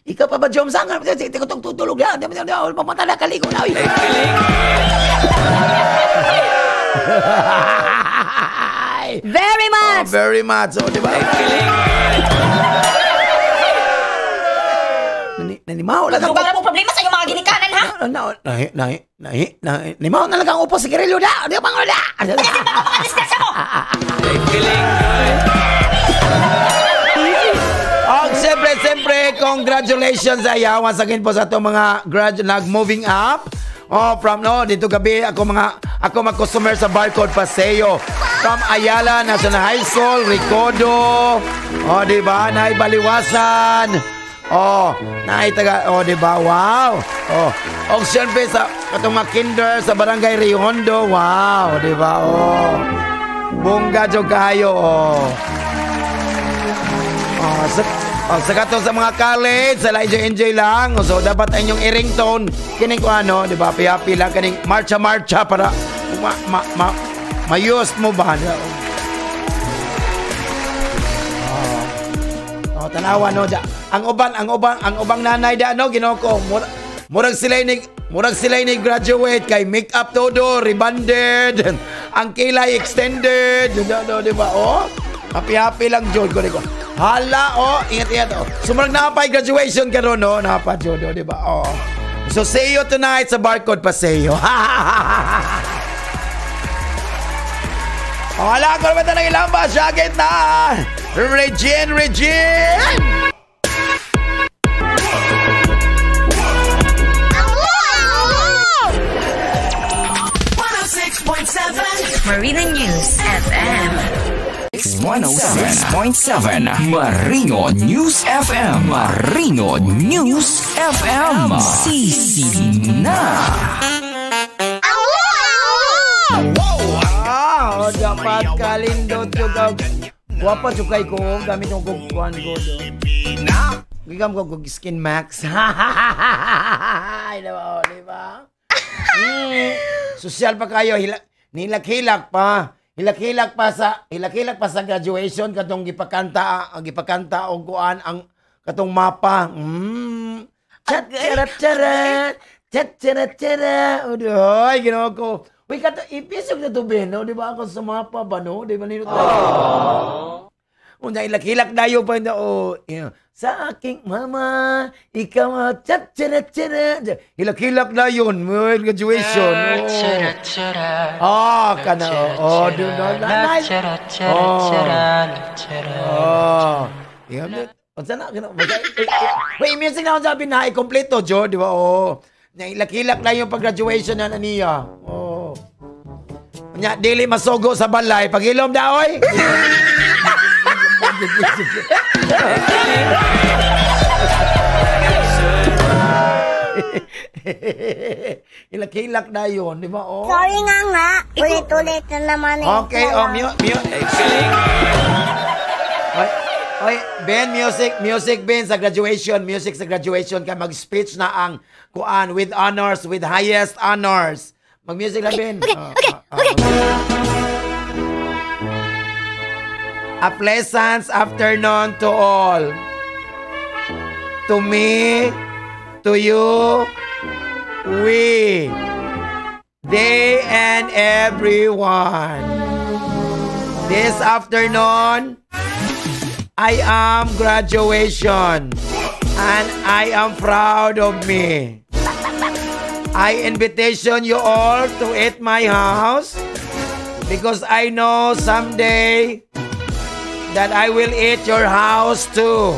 Speaker 4: Ikaw pa ba, Jom Sang? Ikaw itong tutulog yan. Pamatala kaliko na.
Speaker 3: Very much!
Speaker 4: Very much. O, di ba? Nanimaw lang.
Speaker 3: Lugar na mo problema sa inyong mga ginikanan, ha?
Speaker 4: Nanimaw na lang ang upo sa kirilyo na. Di ba nga?
Speaker 3: Ano ba mga disgrasya mo?
Speaker 4: Siyempre, congratulations ayaw. Once again po sa itong mga nag-moving up. From dito gabi, ako mag-customer sa Barcode Paseo. From Ayala National High School, Ricodo. Diba? Naibaliwasan. Diba? Wow. Siyempre sa itong mga kinder sa Barangay Riondo. Wow. Diba? Bongga jo kayo. Sa kato sa mga college, sa enjoy lang. So, dapat ang inyong i-ringtone. Kining ko di ba? Pihapi lang. Kining marcha para ma-use mo ba? Tanawa, no? Ang ubang nanay da, no? Ginoko. Murag sila ni graduate kay make-up todo, rebonded, ang kilay extended. Di ba? Happy lang, Jod. Hala, ingat. Sumarag nakapay graduation ka ron, no? Nakapay, Jod, di ba? So, see you tonight sa Barcode Paseo. Hala, kung naman na ilang ba? Syagit na! Regine!
Speaker 7: 106.7 Marina News FM.
Speaker 9: 106.7 Marino News FM. Marino News FM. Sisi na.
Speaker 4: Dapat kalindot yung wapa sukay ko gamit yung kukuhan ko. Gigam ko kog Skin Max. Ay, diba? Social pa kayo, hilak-hilak pa. Hilak-hilak pa sa graduation katong gipakanta og kuan ang katong mapa. Chat-charat-charat. Udoy, ginawa ko. Uy, ipisog na to, Ben, no? Di ba ako sa mapa ba, no? Di ba nino tayo? Una, ilak-hilak dayo pa na, sa aking mama, ikaw, chat-charat-charat. Hilak-hilak na yun, graduation. Kana, doon na. Sana, wait, music na ako sabi na, i-kompleto, Jo, di ba? Hilak-hilak na yung pag-graduation na niya. Nya, dili masugo sa balay. Pag-ilom na, oy! Hilak-hilak na yun, di ba?
Speaker 10: Sorry nga. Ulit-ulit na naman.
Speaker 4: Okay, Oy, Ben, music, Ben, sa graduation. Music sa graduation ka. Mag-speech na ang kuan with honors, with highest honors. Mag-music na, Ben. Okay. A pleasant afternoon to all. To me, to you, we, they and everyone. This afternoon, I am graduation and I am proud of me. I invitation you all to eat my house because I know someday that I will eat your house too.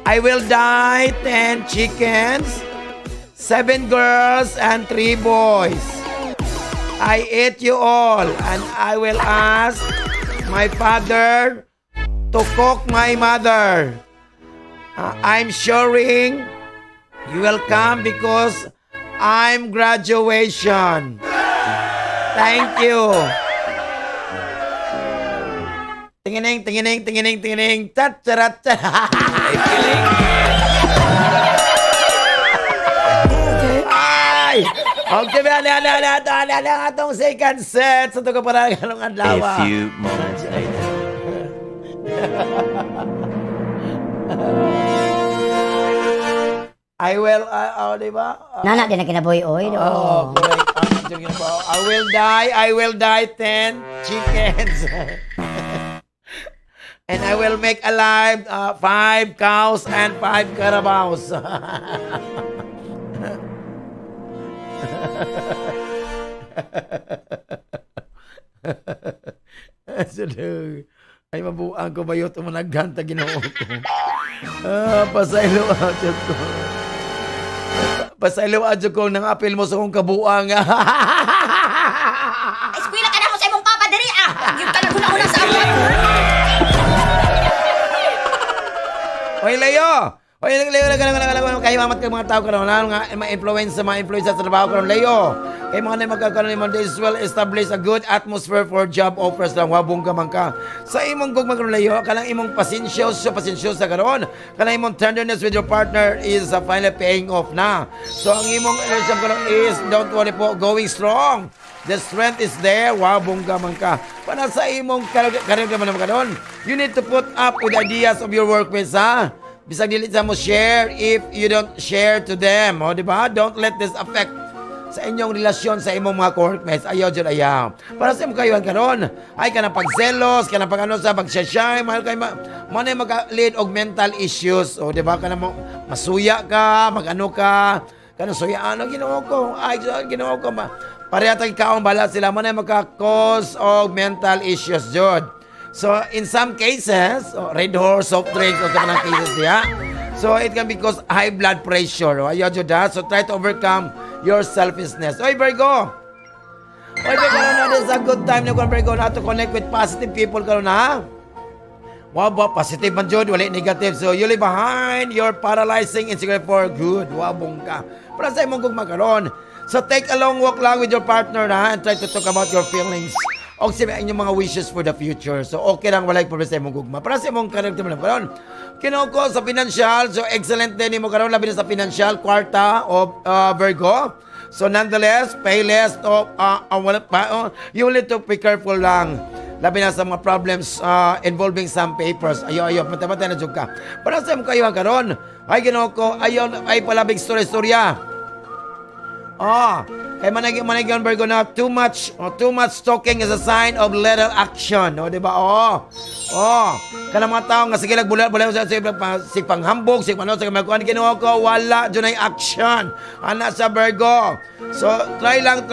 Speaker 4: I will die 10 chickens, 7 girls and 3 boys. I eat you all and I will ask my father to cook my mother. I'm suring you will come because I'm graduation. Thank you. Tingining. Tat-charat. Ay! Okay, na atong second set. Sa ito ka parang galong adlaw.
Speaker 8: A few moments later.
Speaker 4: I will, diba?
Speaker 6: Nana, din na kinaboy, oy.
Speaker 4: Correct. I will die 10 chickens. And I will make alive 5 cows and 5 carabaos. Ay, mabuang ko ba yun? Tumanaganta ginawa ko. Pasaylo adyo ko. Pasaylo adyo ko nang apel mo sa kong kabuang.
Speaker 3: Eskwela ka na mo sa imong papa diri Yung talaga sa ako.
Speaker 4: Oy, Leo! Oy, Leo, kayo mamat kayo mga tao karon nga ma-influence sa trabaho karon, Leo. Kay mga na magkakaroon mo, this will establish a good atmosphere for job offers lang. Wabong ka man ka. Sa imong gugmang karon, Leo, kanang imong pasensyoso sa karon. Kanang imong tenderness with your partner is finally paying off na. So, ang imong relationship karon is, don't worry po, going strong. The strength is there. Wabong ka man ka. Para sa imong karon naman karon, you need to put up with ideas of your workmates, ha? Bisag dili sa mo share if you don't share to them. O, diba? Don't let this affect sa inyong relasyon sa imong mga workmates. Ayaw dyan ayaw. Para sa imong kayuhan karon, ay ka na pagselos, ka na pag-ano sa pag-share, mahal kayo, mana yung mag-lead og mental issues. O, diba? Ka na mo, masuya ka, mag-ano ka, ka na suya, ano, ginawa ko, pareha tayo kaong bala sila, mana yung magka-cause og mental issues, Jod. So, in some cases, red horse, soft drinks, o sa kanang cases niya. So, it can be cause high blood pressure. Ayaw dyan da. So, try to overcome your selfishness. Oy, Virgo! Oy, Virgo, this is a good time na Virgo na to connect with positive people ka na. Wow, positive man dyan, wala negative. So, you leave behind your paralyzing insecurity for good. Wabong ka. Para sa imong gugma karon. So, take a long walk lang with your partner na and try to talk about your feelings. o sa inyong mga wishes for the future. So, okay lang, walay problema sa imong gugma. Para sa imong character mo lang karon. Kinoko sa financial, so excellent din mo karon labi na sa financial, kwarta of Virgo. So, nonetheless, pay less, you need to be careful lang. Labi na sa mga problems involving some papers. Ayo, mata-mata na jud ka. Para sa imong kayuhan karon, ay Ginoo, ay palabig storya-storya. Kay managyan Virgo na too much talking is a sign of little action. O, di ba? Kana mga tao nga sige bulat sa sig panghambog, sig panon sa kamagkuan Ginoo ko, wala dyan ay action. Ana sa Virgo. So, try lang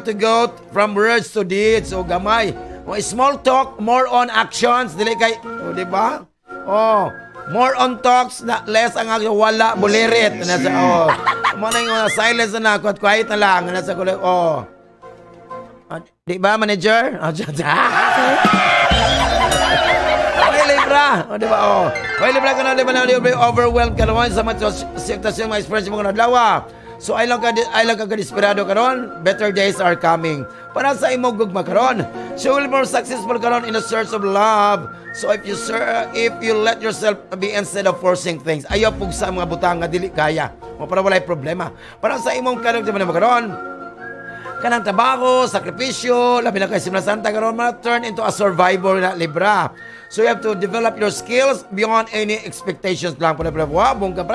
Speaker 4: to go from words to deeds. So, gamay. Small talk, more on actions. Dili kay, di ba? More on talks, less ang wala, bulirit. Muna yung silence na ako at quiet na lang. Nasa kulit, di ba, manager? Okay, Libra. Di ba, Okay, Libra ka na, di ba na, overwhelmed ka naman sa mga sitwasyon, mga expression mo ka na dalawa. So, ay lang ka desperado karon. Better days are coming. Para sa imong gugma karon. So, will more successful karon in the search of love. So, if you let yourself be instead of forcing things, ayaw pug sa mga butang nga dili kaya. Para walay problema. Para sa imong karon karon. Kanang trabaho, sakripisyo, labi na kay Simla Santa karon turn into a survivor na Libra. So, you have to develop your skills beyond any expectations lang. Para para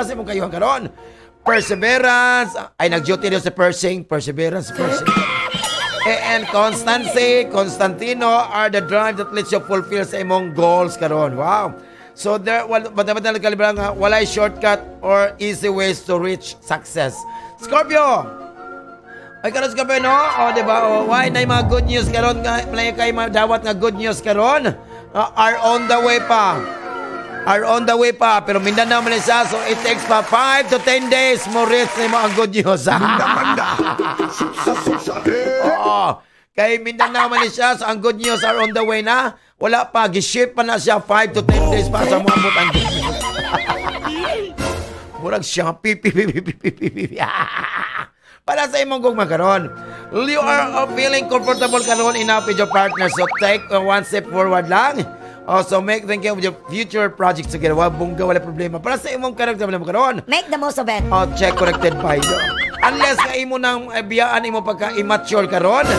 Speaker 4: sa imong kayuhan karon. Perseverance, ay nag-duty din sa perseverance. And Constantino are the drive that lets you fulfill sa imong goals karon. Wow. So there, bata-bata kalibra nga, walay shortcut or easy ways to reach success. Scorpio! Ay karon Scorpio, no? Di ba? Why na mga good news karon? Malay kay madawat nga good news karon? Are on the way pa, pero Mindanao man siya, so it takes pa 5 to 10 days mo reach na mo ang good news. Kay Mindanao man siya, so ang good news are on the way na. Wala pa, giship pa na siya 5 to 10 days pa sa mga ang good news. Murag siya, para sa imong gugma karon. You are feeling comfortable karon enough with your partner, so take one step forward lang. Also, think of your future projects together. Bungga, wala problema. Para sa imong character mo karon.
Speaker 3: Make the most of it.
Speaker 4: Check corrected by you. Unless ka imo nang biyaan imo pagka-immature karon,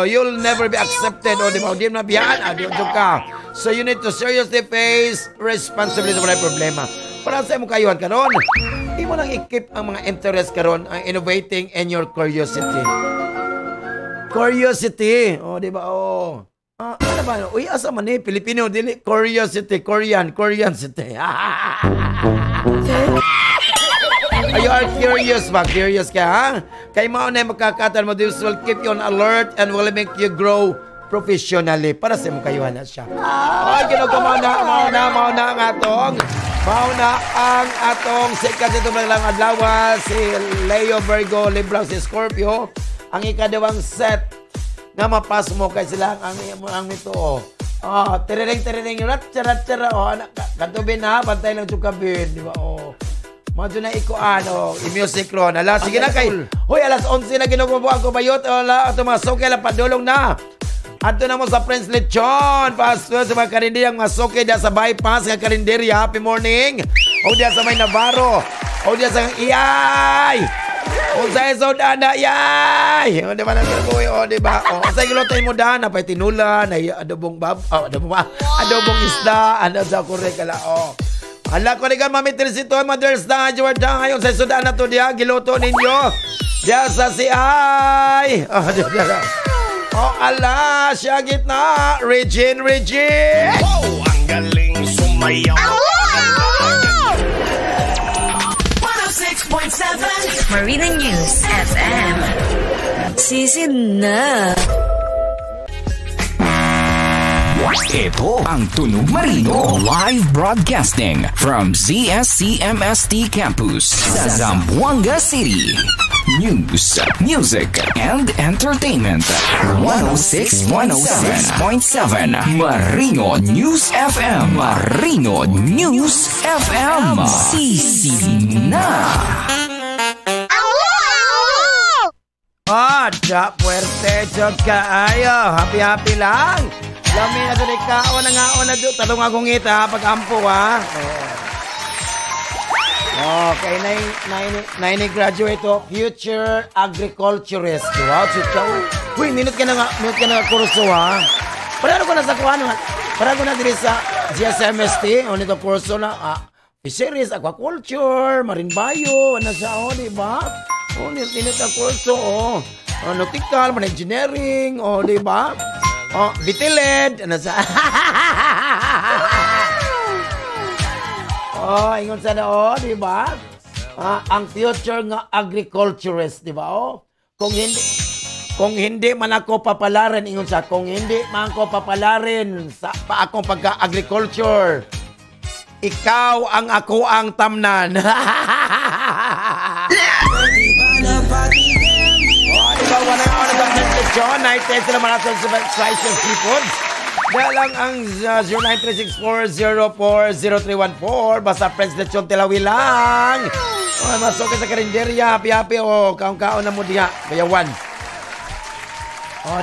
Speaker 4: you'll never be accepted. Di ba? Di mo na biyaan. Ka. So, you need to seriously face responsibility. Wala problema. Para sa imong kayuhan karon, imo nang i-keep ang mga interest karon, ang innovating and your curiosity. Di ba? Ano ba? Uy, asa man Filipino, dili. Curiosity, Korean city. You are curious ba? Curious ka, ha? Kay mao na makakatan mo, this will keep you on alert and will make you grow professionally. Para sa mo kayuhan na siya. Mao na ang atong sikat ito lang adlaw, si Leo, Virgo, Libra, si Scorpio. Ang ikadawang set nga mapas mo kay sila ang ito. Tereng rat anak katubin na pantay lang sukabin, di ba? Madyo na ikuan i-music ron. Sige na kay. Hoy, alas 11 na ginukubuan ko bayot. Ato masokay lang padulong na. Ato na mo sa Prince Lechon. Pastor sa mga karinderiang masokay diya sa bypass nga karinderya. Happy morning. O diya sa may Navarro. O diya sa Iyay. Kung sa'yo so dana, yay! Di ba na boy? Di ba? Sa'yo gulotay mo dana, pa'y tinulan, ay adobong adobong isda, ano sa kurek kala, Ala ko rin ka mamitrinsito, Mother's Day, Jordan, ngayon sa'yo so dana to diya, giloto ninyo. Diya sa si Ay! Ala, siya gitna, Regine!
Speaker 5: Wow, ang galing sumayaw!
Speaker 7: 106.7 Marina News FM. Sisid na.
Speaker 9: Ito ang Tunog Marino live broadcasting from ZSCMST Campus sa Zamboanga City. News, music, and entertainment. 106.7 Marino News FM. Marino News FM. Sisid na.
Speaker 4: Puwerte, jod kaayo. Happy lang. Lami na doon ikaw na nga na doon. Talong akong ngita pag-ampo ha. Okay, na graduate to future agriculturist. Wow, chikaw. Uy, minute ka na kurso ha. Parang ko na sa kuhan. Parang ko na diri sa GSMST. O nito kurso na fisheries, aquaculture, marine bio. Ano siya, di ba? O, minute ang kurso, nautical, engineering, di ba? Bitiled, ano siya? Ingon sana, di ba? Ang future nga agriculturist, di ba? Kung hindi man ako papalarin, ingon sa, kung hindi man ako papalarin sa akong pagka-agriculture, ikaw ang ako ang tamnan. Diba, wala ang John, naitay sila mga slice of seafood. Dalang ang 093640400314. Basta Friends Lechon Tilawi lang. Masok ka sa karinderya. Happy-happy. Kaon-kaon na mo diha. Bayawan.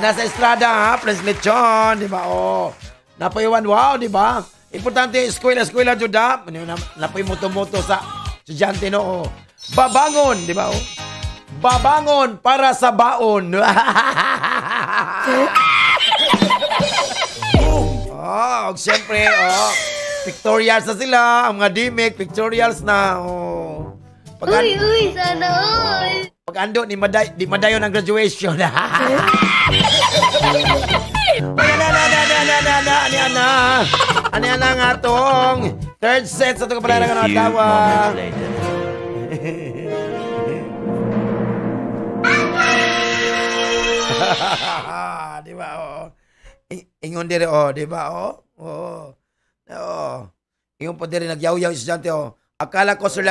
Speaker 4: Nasa estrada ha. Friends Lechon. Diba? Napayawan. Wow, diba? Importante, eskwela, juda. Napay moto-moto sa estudyante, no? Babangon, diba? Babangon para sa baon. Siyempre, pictorials na sila. Ang mga dimik, pictorials na.
Speaker 10: Uy, sana all.
Speaker 4: Pag ando, di madayon ang graduation. Ano nga tong third set sa itong kapalaran ng tawa. Di ba, ingon dire, di ba, ingon po dire, nagyaw-yaw estudyante, Akala ko, Sir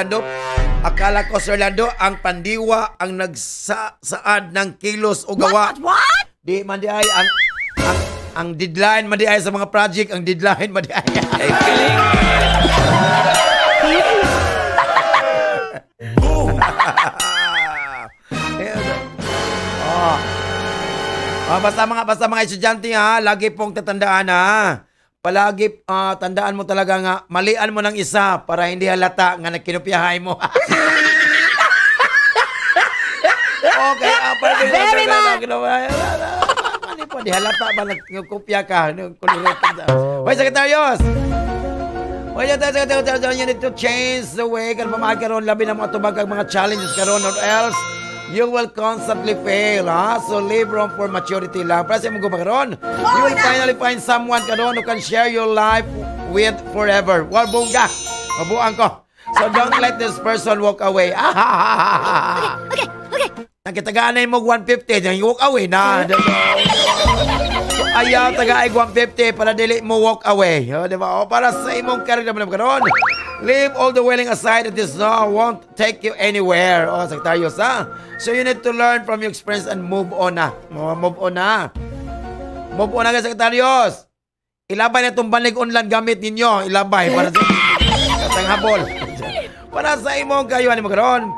Speaker 4: Lando, ang pandiwa ang nagsaad ng kilos o gawa.
Speaker 3: What?
Speaker 4: Di man di ay, ang deadline man di ay sa mga project, ang deadline man di ay. Basta mga estudyante ha, lagi pong tatandaan ha. Palagi tandaan mo talaga nga, malian mo ng isa para hindi halata nga nagkinupyahay mo. Okay,
Speaker 3: very much.
Speaker 4: Ano po, di halata ba nagkupya ka? Hoy, Secretarios! Hoy, Secretarios, you need to change the way kan pamahal karon, labi na mga tubag mga challenges karon, or else you will constantly fail, ha? So leave room for maturity lang. Para sa mong gumagaron, you will finally find someone karon who can share your life with forever. Well, bungga. Mabuang ko. So don't let this person walk away.
Speaker 3: Okay.
Speaker 4: Nakitagaan mo 150, then you walk away na. So ayaw taga-ay 150 para dili mo walk away. Diba? Para sa imong karir naman karon. Leave all the wailing aside that this won't take you anywhere. Secretarios, ha? So you need to learn from your experience and move on na. Move on na, Secretarios. Ilabay na itong banig online gamit ninyo. Ilabay para sa habol. Para sa imong kayo, ano mo karon?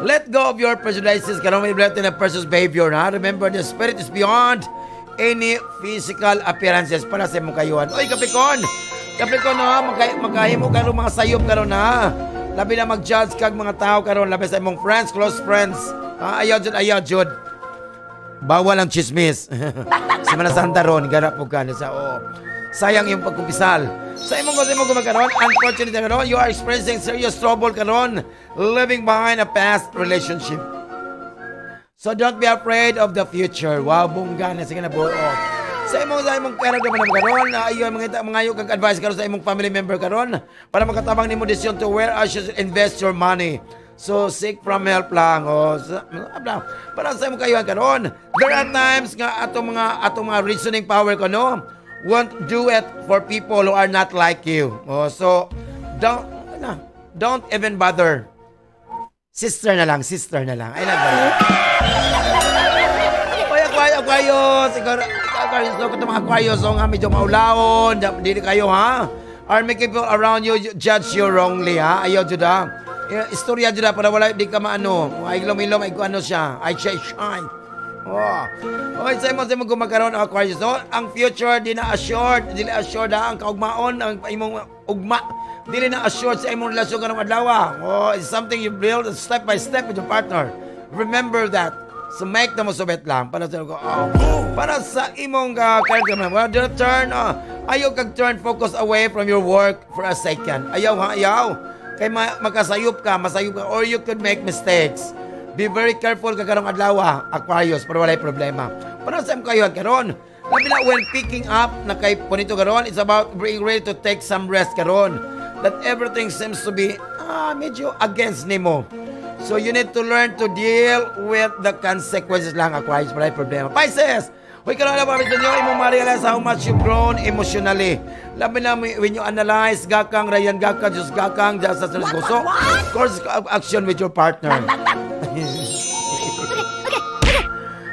Speaker 4: Let go of your prejudices. Karon may blend in a person's behavior, ha? Remember, the spirit is beyond any physical appearances. Para sa imong kayuhan. Oy, Capricorn, ha? Magkahimo karon mga sayop karon, ha? Labi na mag-judge kag mga tao karon, labi sa imong friends, close friends. Ayaw jud. Bawal ang chismis. Semana Santa ron, ganap po ka sa sayang yung pagkumpisal. Sa imong gumagaron, unfortunately karon, you are experiencing serious trouble karon, living behind a past relationship. So don't be afraid of the future. Wow, bungga na sige na buo. Sa imong character man karon, ayo mga kag advice karon sa imong family member karon para makatabang nimo decision to where I should invest your money. So seek from help lang. Para sa imong kayuhan karon, there are times nga atong mga reasoning power kono won't do it for people who are not like you. So don't even bother. Sister na lang. Ay lang. Aquarius, mga Aquarius, nga medyo maulawon, dili kayo, ha? Or may people around you judge you wrongly, ha? Ayaw, juda. Istorya, juda, para wala, di ka maano. Ay, ilom, ay ano siya. Ay, shy. Okay, sa imo gumakaroon ang Aquarius, no? Ang future di na assured, ang kaugmaon, ang imong ugma, dili na assured sa imong relasyon karong adlaw. It's something you build step by step with your partner. Remember that. So make na mo subet lang para sa para sa imong character man. Ayaw kag turn focus away from your work for a second. Ayaw. Kay makasayop ka, or you could make mistakes. Be very careful kakarong adlaw, Aquarius, para walay problema. Para sa imong kayuhan karon. Labi na when picking up na kay punito karon, it's about being ready to take some rest karon. That everything seems to be medyo against nimo. So you need to learn to deal with the consequences lang, Aquarius, para problema. Pisces, huwag ka lang naman nyo, imong ma-realize how much you've grown emotionally. Labi na when you analyze, gakang, Ryan gakang, Diyos gakang, Diyos sa gusto. Of course, action with your partner.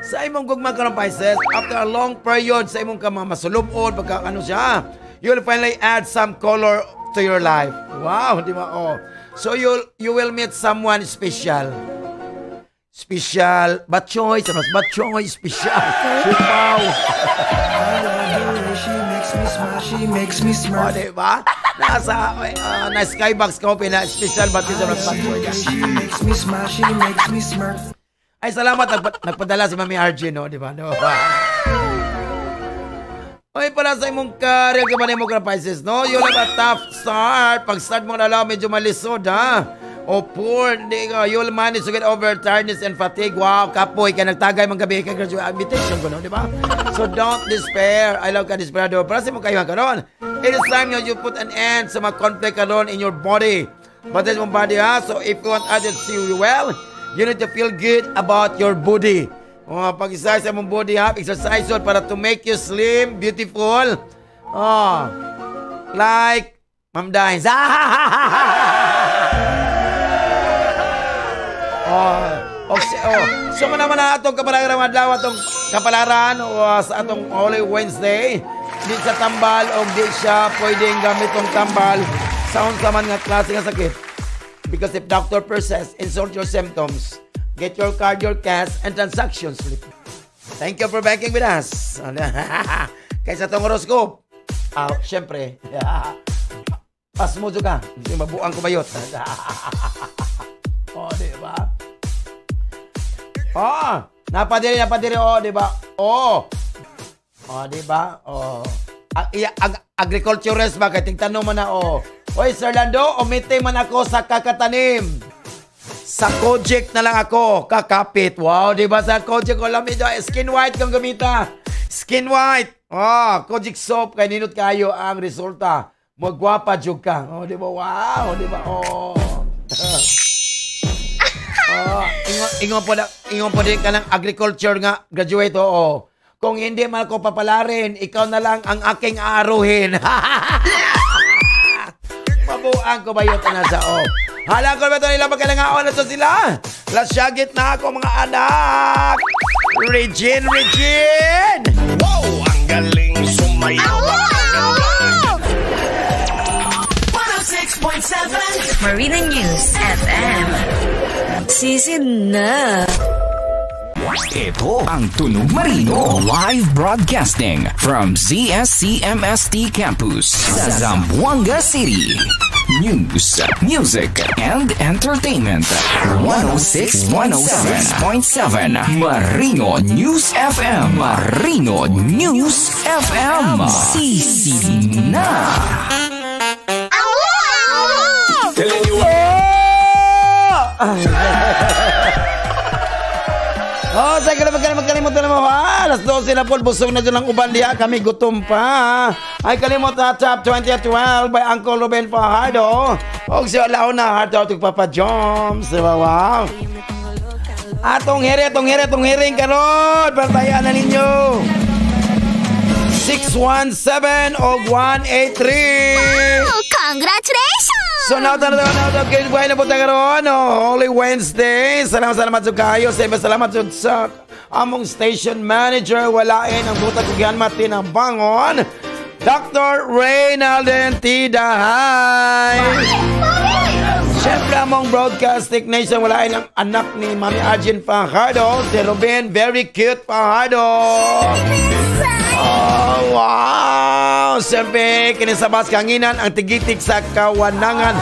Speaker 4: Sa imong gugma ka ng Pisces, after a long period, sa imong masulubod, pagka siya, you'll finally add some color to your life. Wow, di ba? So you will meet someone special. Special, but choice, special. Wow. She makes me smile. Diba? Nasa Skybox Coffee na special, but choice. She makes me smile. Ay, salamat. Nagpadala si Mami RJ, no? Diba? No? Okay, para sa imong career ka ba na imong Pisces, no? You'll have a tough start. Pag start mo na lang, medyo malisod, ha? O poor, you'll manage to get over tiredness and fatigue. Wow, kapoy ka, nagtagay mang gabi ka graduate invitation ko, no? Di ba? So don't despair. I love ka desperado. Para sa imong kayuhan ka ron, it is time you put an end sa mga conflict ka ron in your body. But that's mong body, ha? So if you want others to see you well, you need to feel good about your body. Pag-exercise mong body, ha? Exercise yun para to make you slim, beautiful. Like Ma'am Dines. So naman na atong kapalaran madlaw, atong kapalaran sa atong Holy Wednesday. Di sa tambal o di siya pwedeng gamit tong tambal sa unsa man nga klase nga sakit. Because if doctor persists, insult your symptoms. Get your card, your cash, and transaction slip. Thank you for banking with us. Kaysa itong horoscope, syempre, pasmo ka. Mabuang kumayot. Diba? Napadiri, diba? Diba? Agriculturist ba? Kaya tingtanong mo na, Oy, Sir Lando, umiti man ako sa kakatanim. Sa Kojic na lang ako, kakapit. Wow, di ba sa Kojic ko lamig? Skin white kang gamita. Skin white. Kojic soap, kay ninot kayo ang resulta. Magwapa jug ka. Di ba? Wow, di ba? Ingon po din ka ng agriculture nga graduate. Kung hindi man ako papalarin, ikaw na lang ang aking aaruhin. Mabuang ko ba yun na sa Halang ko ba ito nila magkalangaon na sila? Lasyagit na ako mga anak! Regine!
Speaker 5: Wow! Ang galing sumayaw!
Speaker 7: 106.7 Marina News FM. Sisi na.
Speaker 9: Ito ang Tunog Marino live broadcasting from ZSCMST Campus sa Zamboanga City. News, music, and entertainment. 106.7 Marino News FM. Marino News FM. Sisi na.
Speaker 4: Magkalimutan naman alas 12 na po, busog na dyan ang uban diya, kami gutom pa. Ay kalimot na top 20 at 12 by Uncle Ruben Fajardo. O siya lao na heart out to Papa Joms. Wow. Atong hiring karon, pertayaan na ninyo. 617 o 183.
Speaker 10: Wow! Congratulations!
Speaker 4: So now kayo buhay na po tayo karon, Holy Wednesday. Salamat sa kayo. Salamat sa among station manager. Walain ang butag kugyan mati ng bangon. Dr. Reynalden Tidahay. Siyempre among broadcasting nation, wala ang anak ni Mami Arjen Fajardo, si Ruben, very cute Fajardo. Oh, wow! Siyempre, kinisabas kanginan ang tigitik sa kawanangan.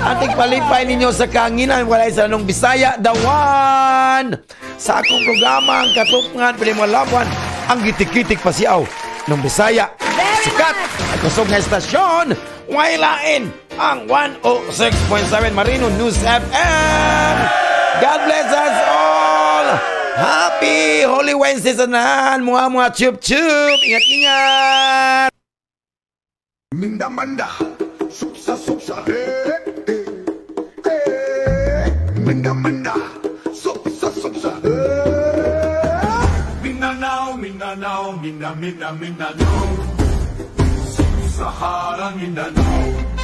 Speaker 4: Ang tigpalipay ninyo sa kanginan, wala sa nung Bisaya, dawan! Sa akong programa, ang katupungan, pili mga labuan, ang gitik-gitik pasiaw nung Bisaya. Sikat at kusog na estasyon, wailain ang 106.7 Marino News FM. God bless us all. Happy Holy Wednesday sa nahan. Mga chup-chup. Ingat-ingat.
Speaker 5: Minda-manda. Supsa-supsa. Minda-manda. Supsa-supsa. Mindanao, Mindanao, Mindanao. Sahara Mindanao.